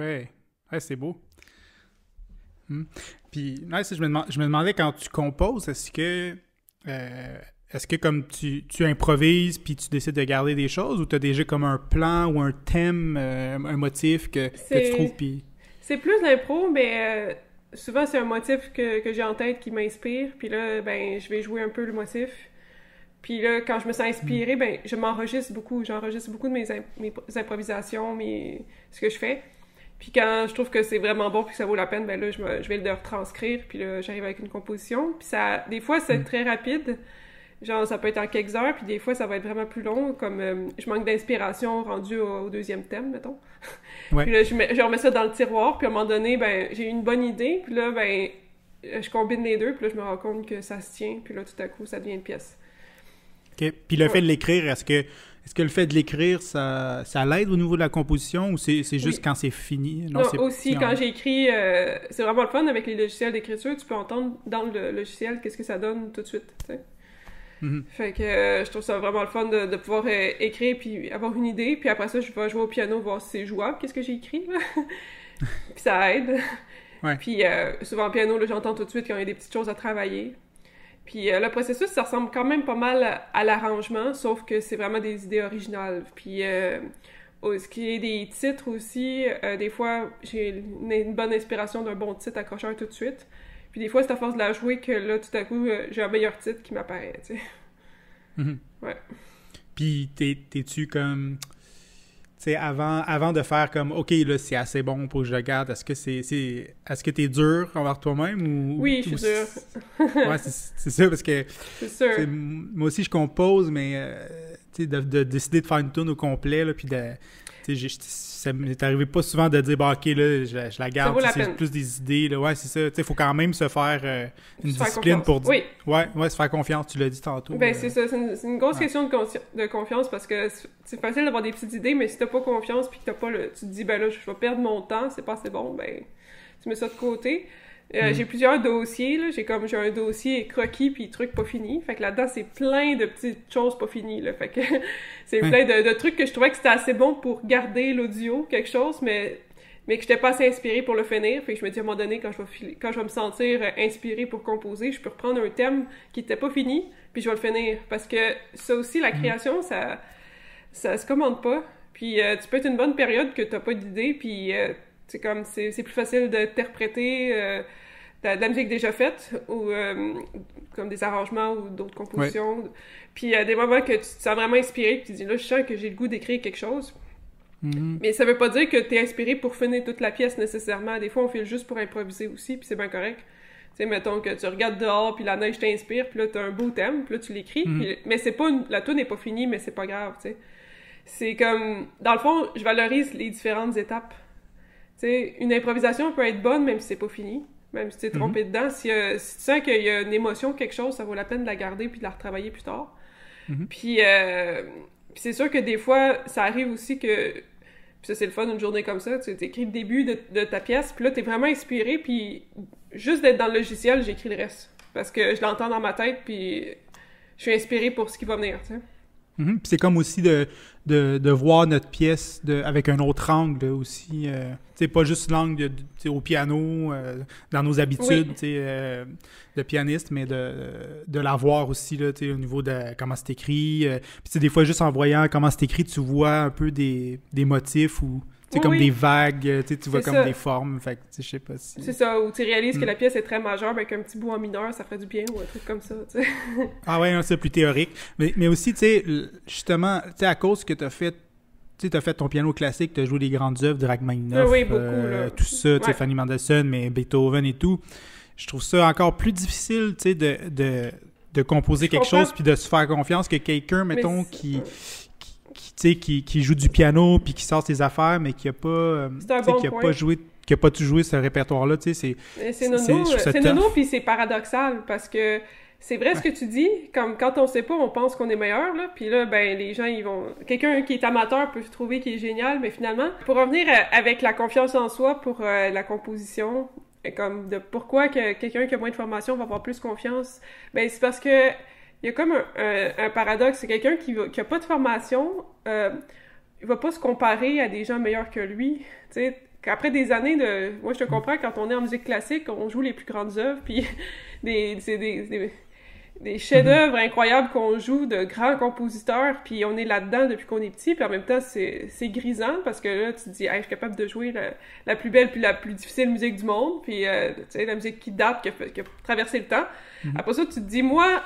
Ouais, ouais, c'est beau. Puis, ouais, je me demandais quand tu composes, est-ce que comme tu improvises puis tu décides de garder des choses ou tu as déjà comme un plan ou un thème, un motif que tu trouves puis... C'est plus l'impro, mais souvent c'est un motif que j'ai en tête qui m'inspire, puis là, ben, je vais jouer un peu le motif. Puis là, quand je me sens inspirée, ben, je m'enregistre beaucoup. J'enregistre beaucoup de mes improvisations, ce que je fais. Puis quand je trouve que c'est vraiment bon puis que ça vaut la peine, ben là, je vais le retranscrire, puis là, j'arrive avec une composition. Puis ça, des fois, c'est très rapide. Genre, ça peut être en quelques heures, puis des fois, ça va être vraiment plus long, comme je manque d'inspiration rendu au deuxième thème, mettons. Ouais. Puis là, je remets ça dans le tiroir, puis à un moment donné, ben, j'ai eu une bonne idée, puis là, ben, je combine les deux, puis là, je me rends compte que ça se tient, puis là, tout à coup, ça devient une pièce. OK. Puis le fait de l'écrire, est-ce que le fait de l'écrire, ça l'aide au niveau de la composition ou c'est juste quand c'est fini? Non, aussi, quand j'écris, c'est vraiment le fun avec les logiciels d'écriture, tu peux entendre dans le logiciel qu'est-ce que ça donne tout de suite, tu sais. Fait que je trouve ça vraiment le fun de pouvoir écrire puis avoir une idée, puis après ça, je vais jouer au piano, voir si c'est jouable, qu'est-ce que j'ai écrit, là. Puis ça aide. Ouais. Puis souvent au piano, là, j'entends tout de suite quand il y a des petites choses à travailler. Puis le processus, ça ressemble quand même pas mal à l'arrangement, sauf que c'est vraiment des idées originales. Puis ce qui est des titres aussi, des fois, j'ai une bonne inspiration d'un bon titre accrocheur tout de suite. Puis des fois, c'est à force de la jouer que là, tout à coup, j'ai un meilleur titre qui m'apparaît, tu sais. Ouais. Puis t'es-tu comme... Tu sais, avant de faire comme, OK, là, c'est assez bon pour que je le garde, est-ce que t'es dur envers toi-même ou... Oui, je suis dur. Ouais, c'est ça, parce que... C'est sûr. Moi aussi, je compose, mais, tu sais, de décider de faire une tune au complet, là, puis de... Tu sais, ça m'est arrivé pas souvent de dire, bah, OK, là, je la garde, c'est plus des idées, là. Ouais, c'est ça. Tu sais, il faut quand même se faire une discipline pour dire... Oui. Ouais, se faire confiance, tu l'as dit tantôt. Ben, c'est ça. C'est une grosse question de confiance parce que c'est facile d'avoir des petites idées, mais si t'as pas confiance puis que t'as pas tu te dis, ben là, je vais perdre mon temps, c'est pas assez bon, ben, tu mets ça de côté. J'ai plusieurs dossiers, là. J'ai un dossier croquis puis trucs pas finis. Fait que là-dedans, c'est plein de petites choses pas finies, là. Fait que c'est plein de trucs que je trouvais que c'était assez bon pour garder l'audio, quelque chose, mais que j'étais pas assez inspirée pour le finir. Fait que je me dis, à un moment donné, quand je vais me sentir inspirée pour composer, je peux reprendre un thème qui était pas fini, puis je vais le finir. Parce que ça aussi, la création, ça se commande pas. Puis tu peux être une bonne période que t'as pas d'idée, puis c'est comme, c'est plus facile d'interpréter de la musique déjà faite, ou comme des arrangements ou d'autres compositions. Ouais. Puis il y a des moments que tu te sens vraiment inspiré, puis tu te dis, là, je sens que j'ai le goût d'écrire quelque chose. Mais ça veut pas dire que t'es inspiré pour finir toute la pièce, nécessairement. Des fois, on fait juste pour improviser aussi, puis c'est bien correct. Tu sais, mettons que tu regardes dehors, puis la neige t'inspire, puis là, t'as un beau thème, puis là, tu l'écris. Mais c'est pas... La tune n'est pas finie, mais c'est pas grave, tu sais. C'est comme... Dans le fond, je valorise les différentes étapes. Tu sais, une improvisation peut être bonne, même si c'est pas fini. Même si tu t'es trompé dedans. Si tu sens qu'il y a une émotion, quelque chose, ça vaut la peine de la garder puis de la retravailler plus tard. Puis c'est sûr que des fois, ça arrive aussi que... Puis ça, c'est le fun, une journée comme ça. Tu écris le début de ta pièce, puis là, t'es vraiment inspiré, puis juste d'être dans le logiciel, j'écris le reste. Parce que je l'entends dans ma tête, puis je suis inspirée pour ce qui va venir, tu sais. Puis c'est comme aussi de voir notre pièce avec un autre angle aussi. Tu sais, pas juste l'angle au piano, dans nos habitudes de pianiste, mais de la voir aussi là, au niveau de comment c'est écrit. Puis des fois, juste en voyant comment c'est écrit, tu vois un peu des motifs ou... C'est comme des vagues, tu vois comme des formes, fait que je sais pas si... C'est ça, ou tu réalises que la pièce est très majeure, avec un petit bout en mineur, ça ferait du bien, ou un truc comme ça, tu sais. Ah ouais, c'est plus théorique. Mais aussi, tu sais, justement, tu sais, à cause que t'as fait ton piano classique, t'as joué les grandes œuvres de Rachmaninoff, tout ça, tu sais, Fanny Mendelssohn, mais Beethoven et tout. Je trouve ça encore plus difficile, tu sais, de composer quelque chose puis de se faire confiance que quelqu'un, mettons, qui joue du piano puis qui sort ses affaires mais qui a pas qui a pas tout joué ce répertoire-là, tu sais, c'est nono puis c'est paradoxal parce que c'est vrai ce que tu dis, comme quand on sait pas, on pense qu'on est meilleur, là, puis là, ben, les gens, quelqu'un qui est amateur peut se trouver qu'il est génial, mais finalement, pour revenir avec la confiance en soi pour la composition, comme de pourquoi que quelqu'un qui a moins de formation va avoir plus confiance, ben, c'est parce que il y a comme un paradoxe, c'est quelqu'un qui a pas de formation, il va pas se comparer à des gens meilleurs que lui, tu sais. qu'après des années de... Moi, je te comprends, quand on est en musique classique, on joue les plus grandes œuvres, puis c'est des chefs-d'œuvre incroyables qu'on joue de grands compositeurs, puis on est là-dedans depuis qu'on est petit, puis en même temps, c'est grisant, parce que là, tu te dis, hey, je suis capable de jouer la plus belle puis la plus difficile musique du monde, puis tu sais, la musique qui date, qui a traversé le temps. Après ça, tu te dis, moi,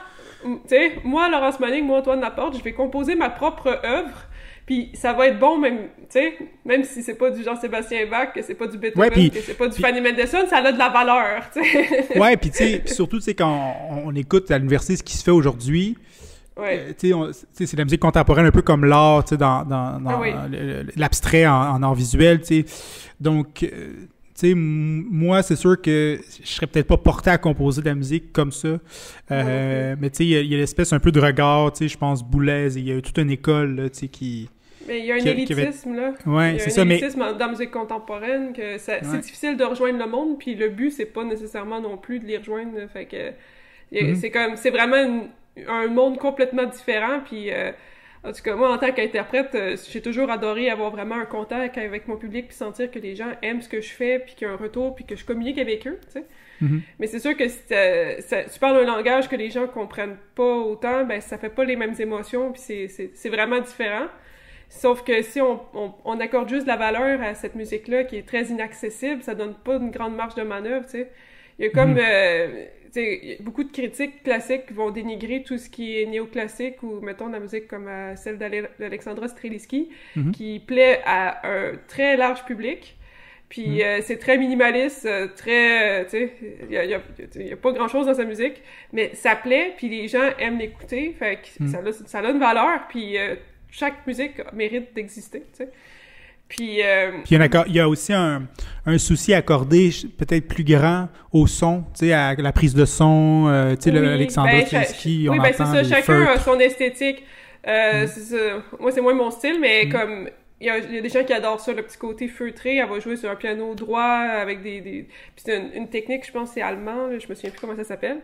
Laurence Manning, moi, Antoine Laporte, je vais composer ma propre œuvre, puis ça va être bon, même, tu sais, même si c'est pas du Jean-Sébastien Bach, que c'est pas du Beethoven, que c'est pas du Fanny Mendelssohn, ça a de la valeur, tu sais. Ouais, puis tu sais, surtout, tu sais, quand on écoute à l'université ce qui se fait aujourd'hui, tu sais, c'est de la musique contemporaine un peu comme l'art, tu sais, dans l'abstrait en art visuel, tu sais. Donc, tu sais, moi, c'est sûr que je serais peut-être pas porté à composer de la musique comme ça. Mais tu sais, il y a l'espèce un peu de regard, tu sais, je pense, Boulez, il y a toute une école, là, tu sais, qui... Mais il y a un élitisme, là. Ouais, c'est ça, mais... Il y a un élitisme dans la musique contemporaine, que c'est difficile de rejoindre le monde, puis le but, c'est pas nécessairement non plus de les rejoindre, fait que... C'est vraiment un monde complètement différent, puis... En tout cas, moi, en tant qu'interprète, j'ai toujours adoré avoir vraiment un contact avec mon public, puis sentir que les gens aiment ce que je fais, puis qu'il y a un retour, puis que je communique avec eux, tu sais. Mais c'est sûr que si tu parles un langage que les gens comprennent pas autant, ben ça fait pas les mêmes émotions, puis c'est vraiment différent. Sauf que si on accorde juste la valeur à cette musique-là, qui est très inaccessible, ça donne pas une grande marge de manœuvre, tu sais. Il y a comme... beaucoup de critiques classiques qui vont dénigrer tout ce qui est néoclassique ou, mettons, de la musique comme celle d'Alexandra Strelitzky, qui plaît à un très large public. Puis c'est très minimaliste, très... tu sais, il y a pas grand-chose dans sa musique, mais ça plaît, puis les gens aiment l'écouter, fait que ça a une valeur, puis chaque musique mérite d'exister, tu sais. Puis il y a aussi un souci accordé peut-être plus grand au son, tu sais, à la prise de son, tu sais, Alexandra Strelitzky, on entend c'est ça, les chacun feutres. a son esthétique. C'est ça. Moi, c'est moins mon style, mais comme il y a des gens qui adorent ça, le petit côté feutré, elle va jouer sur un piano droit avec des... Puis c'est une technique, je pense, c'est allemand, là, je me souviens plus comment ça s'appelle.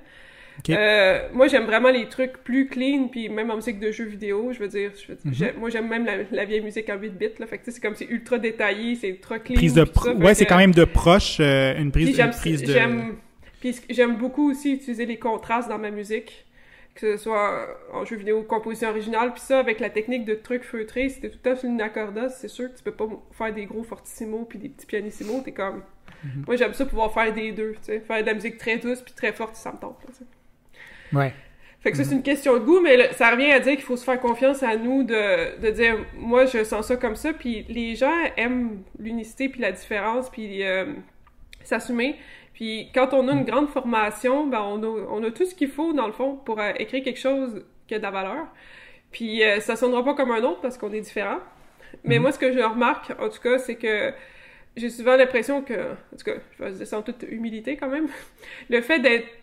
Okay. Moi, j'aime vraiment les trucs plus clean, puis même en musique de jeux vidéo, je veux dire, moi, j'aime même la vieille musique en 8 bits, là, fait que c'est comme c'est ultra détaillé, c'est ultra clean. C'est quand même de proche, une prise de... Puis j'aime beaucoup aussi utiliser les contrastes dans ma musique, que ce soit en jeu vidéo, composition originale, puis ça, avec la technique de trucs feutrés, si t'es tout le temps sur une accorda, c'est sûr que tu peux pas faire des gros fortissimos puis des petits pianissimos, t'es comme... Moi, j'aime ça pouvoir faire des deux, tu sais, faire de la musique très douce puis très forte, ça me tente, là, tu sais. Ouais. Fait que ça, c'est une question de goût, mais ça revient à dire qu'il faut se faire confiance à nous de dire, moi, je sens ça comme ça, puis les gens aiment l'unicité puis la différence, puis s'assumer. Puis quand on a une grande formation, ben on a tout ce qu'il faut, dans le fond, pour écrire quelque chose qui a de la valeur. Puis ça sonnera pas comme un autre parce qu'on est différent. Mais moi, ce que je remarque, en tout cas, c'est que j'ai souvent l'impression que, en tout cas, je vais dire ça en toute humilité quand même, le fait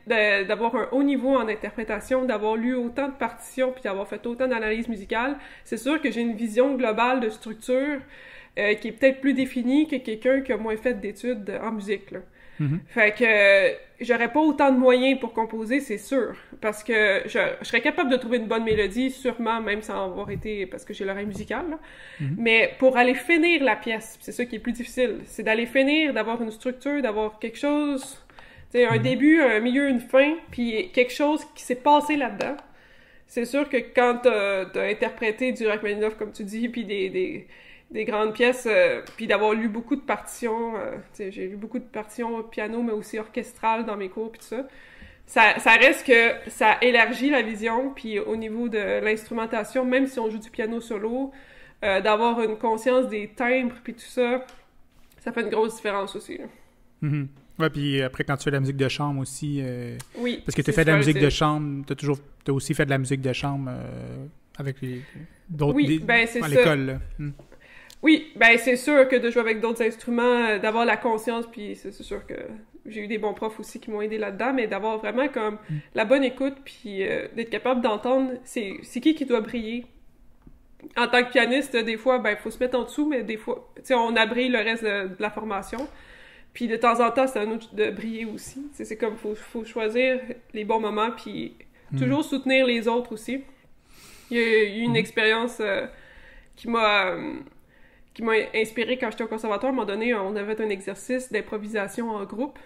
d'avoir un haut niveau en interprétation, d'avoir lu autant de partitions puis d'avoir fait autant d'analyses musicales, c'est sûr que j'ai une vision globale de structure qui est peut-être plus définie que quelqu'un qui a moins fait d'études en musique, là. Fait que j'aurais pas autant de moyens pour composer, c'est sûr, parce que je serais capable de trouver une bonne mélodie, sûrement, même sans avoir été, parce que j'ai l'oreille musicale, là. Mais pour aller finir la pièce, c'est ça qui est plus difficile, c'est d'aller finir, d'avoir une structure, d'avoir quelque chose, tu sais, un début, un milieu, une fin, puis quelque chose qui s'est passé là-dedans. C'est sûr que quand t'as interprété du Rachmaninoff, comme tu dis, puis des grandes pièces, puis d'avoir lu beaucoup de partitions, j'ai lu beaucoup de partitions piano, mais aussi orchestrales dans mes cours, puis tout ça. Ça reste que ça élargit la vision, puis au niveau de l'instrumentation, même si on joue du piano solo, d'avoir une conscience des timbres, puis tout ça, ça fait une grosse différence aussi, là. Ouais, puis après, quand tu fais de la musique de chambre aussi... oui. Parce que tu as fait de la musique de chambre, t'as aussi fait de la musique de chambre avec d'autres... Oui, c'est à ça. l'école, là. Oui, ben c'est sûr que de jouer avec d'autres instruments, d'avoir la conscience, puis c'est sûr que j'ai eu des bons profs aussi qui m'ont aidé là-dedans, mais d'avoir vraiment comme la bonne écoute, puis d'être capable d'entendre c'est qui doit briller. En tant que pianiste, des fois, ben faut se mettre en dessous, mais des fois, tu sais, on abrille le reste de la formation. Puis de temps en temps, c'est à nous de briller aussi. T'sais, c'est comme, faut choisir les bons moments, puis toujours soutenir les autres aussi. Il y a eu une expérience qui m'a qui m'a inspiré quand j'étais au conservatoire. À un moment donné, on avait un exercice d'improvisation en groupe.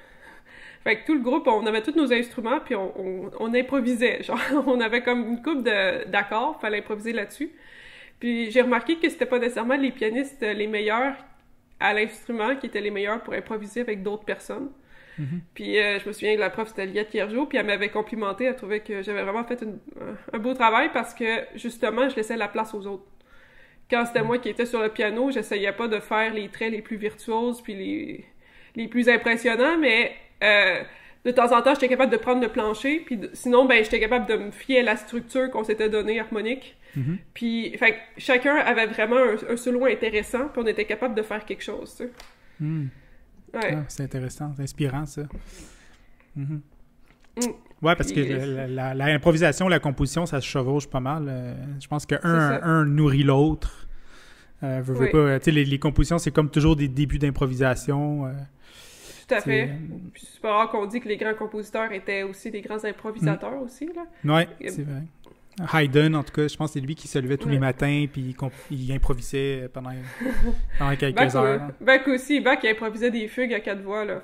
Fait que tout le groupe, on avait tous nos instruments, puis on improvisait. Genre, on avait comme une couple d'accords, fallait improviser là-dessus. Puis j'ai remarqué que c'était pas nécessairement les pianistes les meilleurs à l'instrument qui étaient les meilleurs pour improviser avec d'autres personnes. Puis je me souviens que la prof, c'était Liette Kiergeau, puis elle m'avait complimenté, elle trouvait que j'avais vraiment fait un beau travail parce que, justement, je laissais la place aux autres. Quand c'était moi qui étais sur le piano, j'essayais pas de faire les traits les plus virtuoses puis les plus impressionnants, mais de temps en temps, j'étais capable de prendre le plancher, puis sinon, ben, j'étais capable de me fier à la structure qu'on s'était donnée harmonique. Puis, fait que chacun avait vraiment un solo intéressant, puis on était capable de faire quelque chose, tu sais. Ouais. Ah, c'est intéressant, c'est inspirant, ça. Ouais, parce que l'improvisation, la composition, ça se chevauche pas mal. Je pense qu'un nourrit l'autre. Veux pas, tu sais, les compositions, c'est comme toujours des débuts d'improvisation. Tout à fait. Puis c'est pas rare qu'on dit que les grands compositeurs étaient aussi des grands improvisateurs aussi, là. Ouais, c'est vrai. Haydn, en tout cas, je pense que c'est lui qui se levait tous les matins puis il improvisait pendant quelques heures. Bach aussi, Bach il improvisait des fugues à 4 voix, là.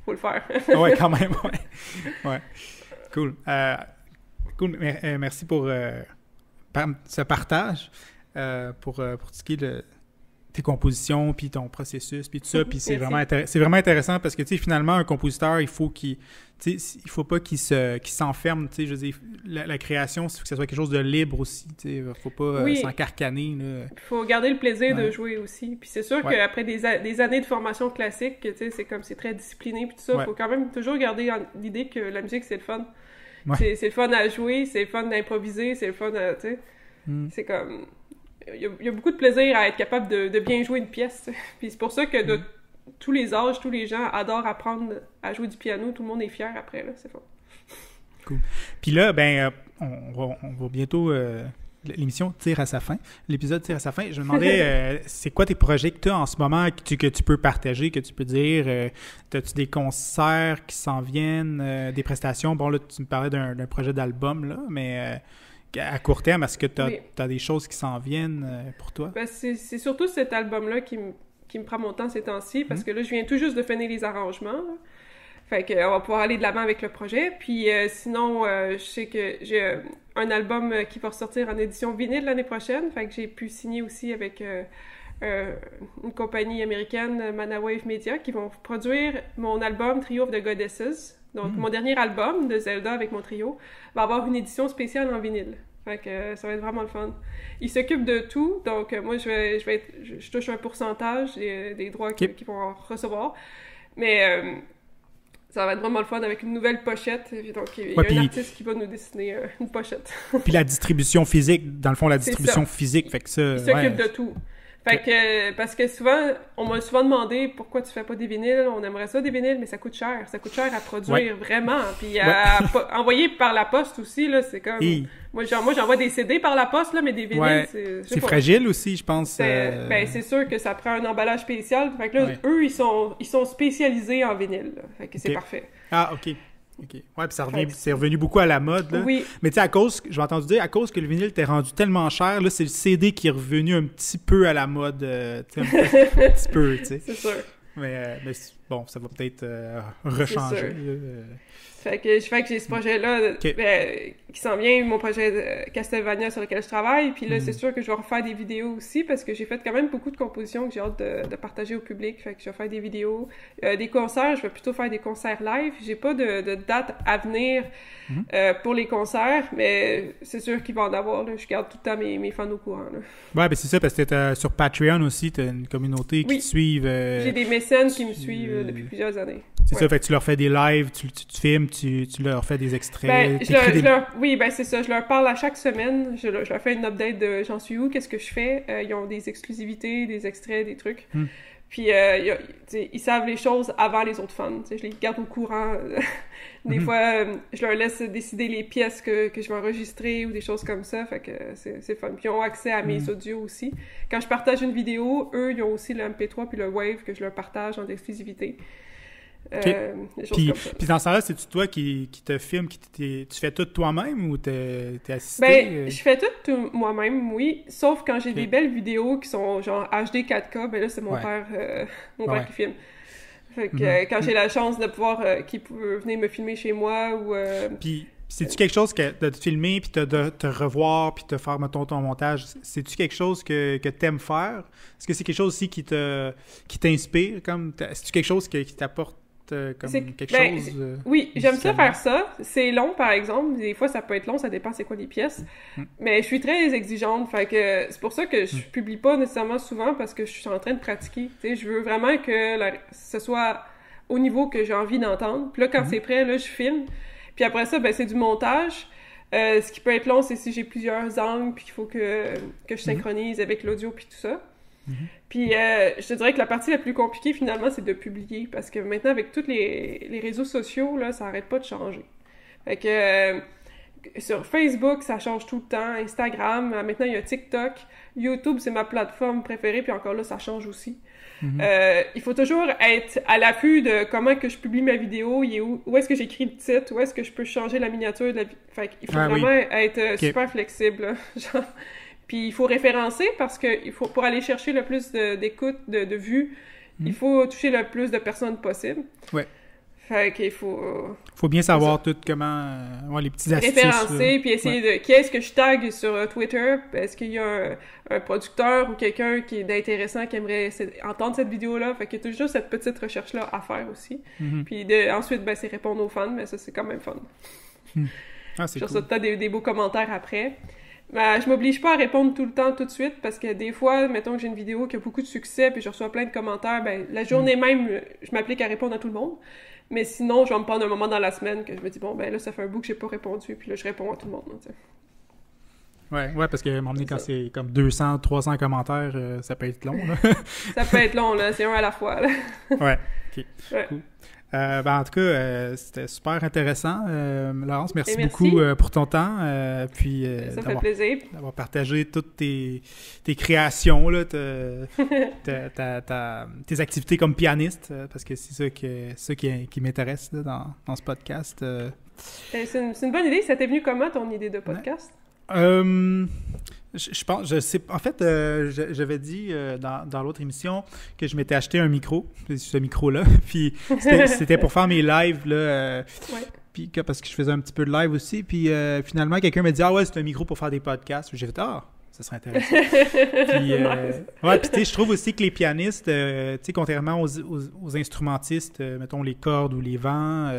Faut le faire. Ouais, quand même, ouais. Cool. Cool. Merci pour ce partage, pour tout ce qui est tes compositions, puis ton processus, puis tout ça. Puis c'est vraiment intéressant parce que, tu sais, finalement, un compositeur, il faut faut pas qu'il s'enferme, tu sais, je veux dire, la création, il faut que ça soit quelque chose de libre aussi, tu sais, faut pas s'encarcaner, là. Il faut garder le plaisir de jouer aussi. Puis c'est sûr qu'après des années de formation classique, tu sais, c'est très discipliné, puis tout ça, il faut quand même toujours garder l'idée que la musique, c'est le fun. C'est le fun à jouer, c'est le fun d'improviser, c'est le fun à, tu sais, c'est comme... Il y a beaucoup de plaisir à être capable de bien jouer une pièce. Puis c'est pour ça que de tous les âges, tous les gens adorent apprendre à jouer du piano. Tout le monde est fier après, là. C'est fun. Cool. Puis là, ben, on va bientôt... l'émission tire à sa fin. L'épisode tire à sa fin. Je me demandais, c'est quoi tes projets que tu as en ce moment que tu peux partager, que tu peux dire? As-tu des concerts qui s'en viennent, des prestations? Bon, là, tu me parlais d'un projet d'album, là, mais... à court terme, est-ce que tu as des choses qui s'en viennent pour toi? Ben, c'est surtout cet album-là qui me prend mon temps ces temps-ci, parce que là, je viens tout juste de finir les arrangements. Là. Fait qu'on va pouvoir aller de l'avant avec le projet. Puis sinon, je sais que j'ai un album qui va ressortir en édition vinyle l'année prochaine. Fait que j'ai pu signer aussi avec une compagnie américaine, Manawave Media, qui vont produire mon album Trio of the Goddesses. Donc, mon dernier album de Zelda avec mon trio va avoir une édition spéciale en vinyle. Fait que ça va être vraiment le fun. Ils s'occupent de tout, donc moi, je touche un pourcentage des droits qu'ils vont recevoir. Mais ça va être vraiment le fun avec une nouvelle pochette. Donc, il y a un artiste qui va nous dessiner une pochette. Puis la distribution physique, dans le fond, la distribution physique, fait que ça... Ils s'occupent de tout. Fait que, parce que souvent, on m'a souvent demandé pourquoi tu fais pas des vinyles. On aimerait ça, des vinyles, mais ça coûte cher. Ça coûte cher à produire, vraiment. Puis à envoyer par la poste aussi, là, c'est comme... Moi, j'envoie des CD par la poste, là, mais des vinyles, c'est fragile aussi, je pense. Ben, c'est sûr que ça prend un emballage spécial. Fait que là, eux, ils sont spécialisés en vinyle. Là. Fait que c'est parfait. Ah, OK. Ouais, puis c'est revenu beaucoup à la mode, là. Oui. Mais tu sais, j'ai entendu dire, à cause que le vinyle t'est rendu tellement cher, là, c'est le CD qui est revenu un petit peu à la mode, tu sais, un petit peu, tu sais. C'est sûr. Mais bon, ça va peut-être rechanger. Fait que j'ai ce projet-là qui s'en vient, mon projet Castlevania sur lequel je travaille. Puis là, c'est sûr que je vais refaire des vidéos aussi parce que j'ai fait quand même beaucoup de compositions que j'ai hâte de partager au public. Fait que je vais faire des vidéos. Des concerts, je vais plutôt faire des concerts live. J'ai pas de date à venir pour les concerts, mais c'est sûr qu'il va en avoir. Là. Je garde tout le temps mes fans au courant. Là. Ouais, ben c'est ça, parce que t'es sur Patreon aussi, t'as une communauté qui te suivent. J'ai des mécènes qui me suivent depuis plusieurs années. C'est ça, fait que tu leur fais des lives, tu filmes, tu leur fais des extraits. Oui, ben c'est ça. Je leur parle à chaque semaine. Je leur fais une update de j'en suis où, qu'est-ce que je fais. Ils ont des exclusivités, des extraits, des trucs. Puis ils savent les choses avant les autres fans. Je les garde au courant. Des fois, je leur laisse décider les pièces que je vais enregistrer ou des choses comme ça. Fait que c'est fun. Puis ils ont accès à mes audios aussi. Quand je partage une vidéo, eux, ils ont aussi le MP3 puis le Wave que je leur partage en exclusivité. Des choses comme ça. Puis dans ce temps-là, c'est-tu toi qui te filme, tu fais tout toi-même ou t'es assisté? Ben, je fais tout moi-même, oui. Sauf quand j'ai des belles vidéos qui sont genre HD 4K, ben là, c'est mon père qui filme. Fait que quand j'ai la chance de pouvoir, qu'il peut venir me filmer chez moi ou... Puis c'est-tu quelque chose de te filmer, puis de te revoir, puis de faire, mettons, ton montage, c'est-tu quelque chose que t'aimes faire? Est-ce que c'est quelque chose aussi qui t'inspire? C'est-tu quelque chose qui t'apporte chose? Oui, j'aime ça faire ça. C'est long, par exemple. Des fois, ça peut être long, ça dépend c'est quoi les pièces. Mais je suis très exigeante, fait que c'est pour ça que je publie pas nécessairement souvent, parce que je suis en train de pratiquer. Tu sais, je veux vraiment que ce soit au niveau que j'ai envie d'entendre. Puis là, quand c'est prêt, là, je filme. Puis après ça, ben c'est du montage. Ce qui peut être long, c'est si j'ai plusieurs angles, puis qu'il faut que je synchronise avec l'audio, puis tout ça. Puis je te dirais que la partie la plus compliquée, finalement, c'est de publier. Parce que maintenant, avec tous les réseaux sociaux, là, ça arrête pas de changer. Fait que sur Facebook, ça change tout le temps. Instagram, maintenant, il y a TikTok. YouTube, c'est ma plateforme préférée, puis encore là, ça change aussi. Il faut toujours être à l'affût de comment que je publie ma vidéo, où est-ce que j'écris le titre, où est-ce que je peux changer la miniature de la vidéo. Fait qu'il faut vraiment être super flexible, là. Genre... Puis il faut référencer parce que pour aller chercher le plus d'écoute, de vues, il faut toucher le plus de personnes possible. Ouais. Fait qu'il faut bien savoir tout comment... les petits astuces. Référencer, puis essayer de... Qui est-ce que je tag sur Twitter? Est-ce qu'il y a un producteur ou quelqu'un qui est d'intéressant qui aimerait entendre cette vidéo-là? Fait qu'il y a toujours cette petite recherche-là à faire aussi. Puis ensuite, c'est répondre aux fans, mais ça, c'est quand même fun. C'est cool. Ça, t'as des beaux commentaires après. Je m'oblige pas à répondre tout le temps, tout de suite, parce que des fois, mettons que j'ai une vidéo qui a beaucoup de succès, puis je reçois plein de commentaires, la journée même, je m'applique à répondre à tout le monde. Mais sinon, je vais me prendre un moment dans la semaine que je me dis, là, ça fait un bout que j'ai pas répondu, puis là, je réponds à tout le monde. Ouais, parce que à un moment donné, quand c'est comme 200, 300 commentaires, ça peut être long, là. Ça peut être long, là. C'est un à la fois, là. Ouais, OK. Ouais. Cool. En tout cas, c'était super intéressant. Laurence, merci beaucoup pour ton temps. Puis ça fait plaisir. D'avoir partagé toutes tes créations, là, tes activités comme pianiste, parce que c'est ça qui m'intéresse là, dans ce podcast. C'est une bonne idée. Ça t'est venu comment, ton idée de podcast? Je pense, je sais. En fait, j'avais dit dans l'autre émission que je m'étais acheté un micro, ce micro-là, puis c'était pour faire mes lives là. Puis parce que je faisais un petit peu de live aussi, puis finalement quelqu'un m'a dit c'est un micro pour faire des podcasts. J'ai fait ça serait intéressant. Puis puis je trouve aussi que les pianistes, contrairement aux instrumentistes, mettons les cordes ou les vents.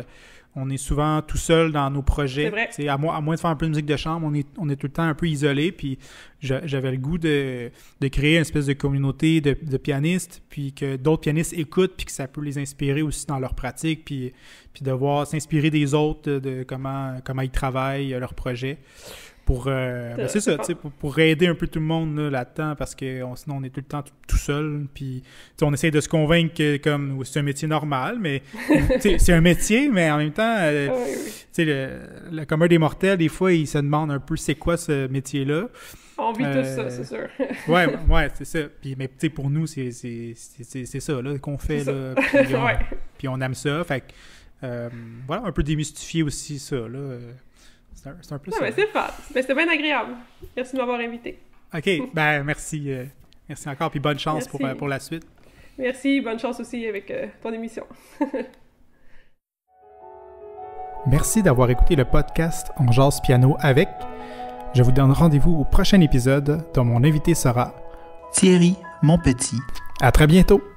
On est souvent tout seul dans nos projets. C'est vrai. À moins de faire un peu de musique de chambre, on est tout le temps un peu isolé. Puis j'avais le goût de créer une espèce de communauté de pianistes, puis que d'autres pianistes écoutent, puis que ça peut les inspirer aussi dans leur pratique, puis de voir s'inspirer des autres de comment ils travaillent leurs projets. C'est ça, pour aider un peu tout le monde là-dedans, parce que sinon on est tout le temps tout seul, puis on essaie de se convaincre que c'est un métier normal, mais c'est un métier, mais en même temps, le commun des mortels, des fois, ils se demandent un peu c'est quoi ce métier-là. On vit tous ça, c'est sûr. ouais, c'est ça. Puis, mais pour nous, c'est ça là, qu'on fait, là, puis on aime ça. Fait que, un peu démystifier aussi ça, là. C'est un peu ça. Mais c'est fun. C'était bien agréable. Merci de m'avoir invité. OK. Merci. Merci encore. Puis bonne chance pour la suite. Merci. Bonne chance aussi avec ton émission. Merci d'avoir écouté le podcast On jase piano avec. Je vous donne rendez-vous au prochain épisode dont mon invité sera Thierry Monpetit. À très bientôt.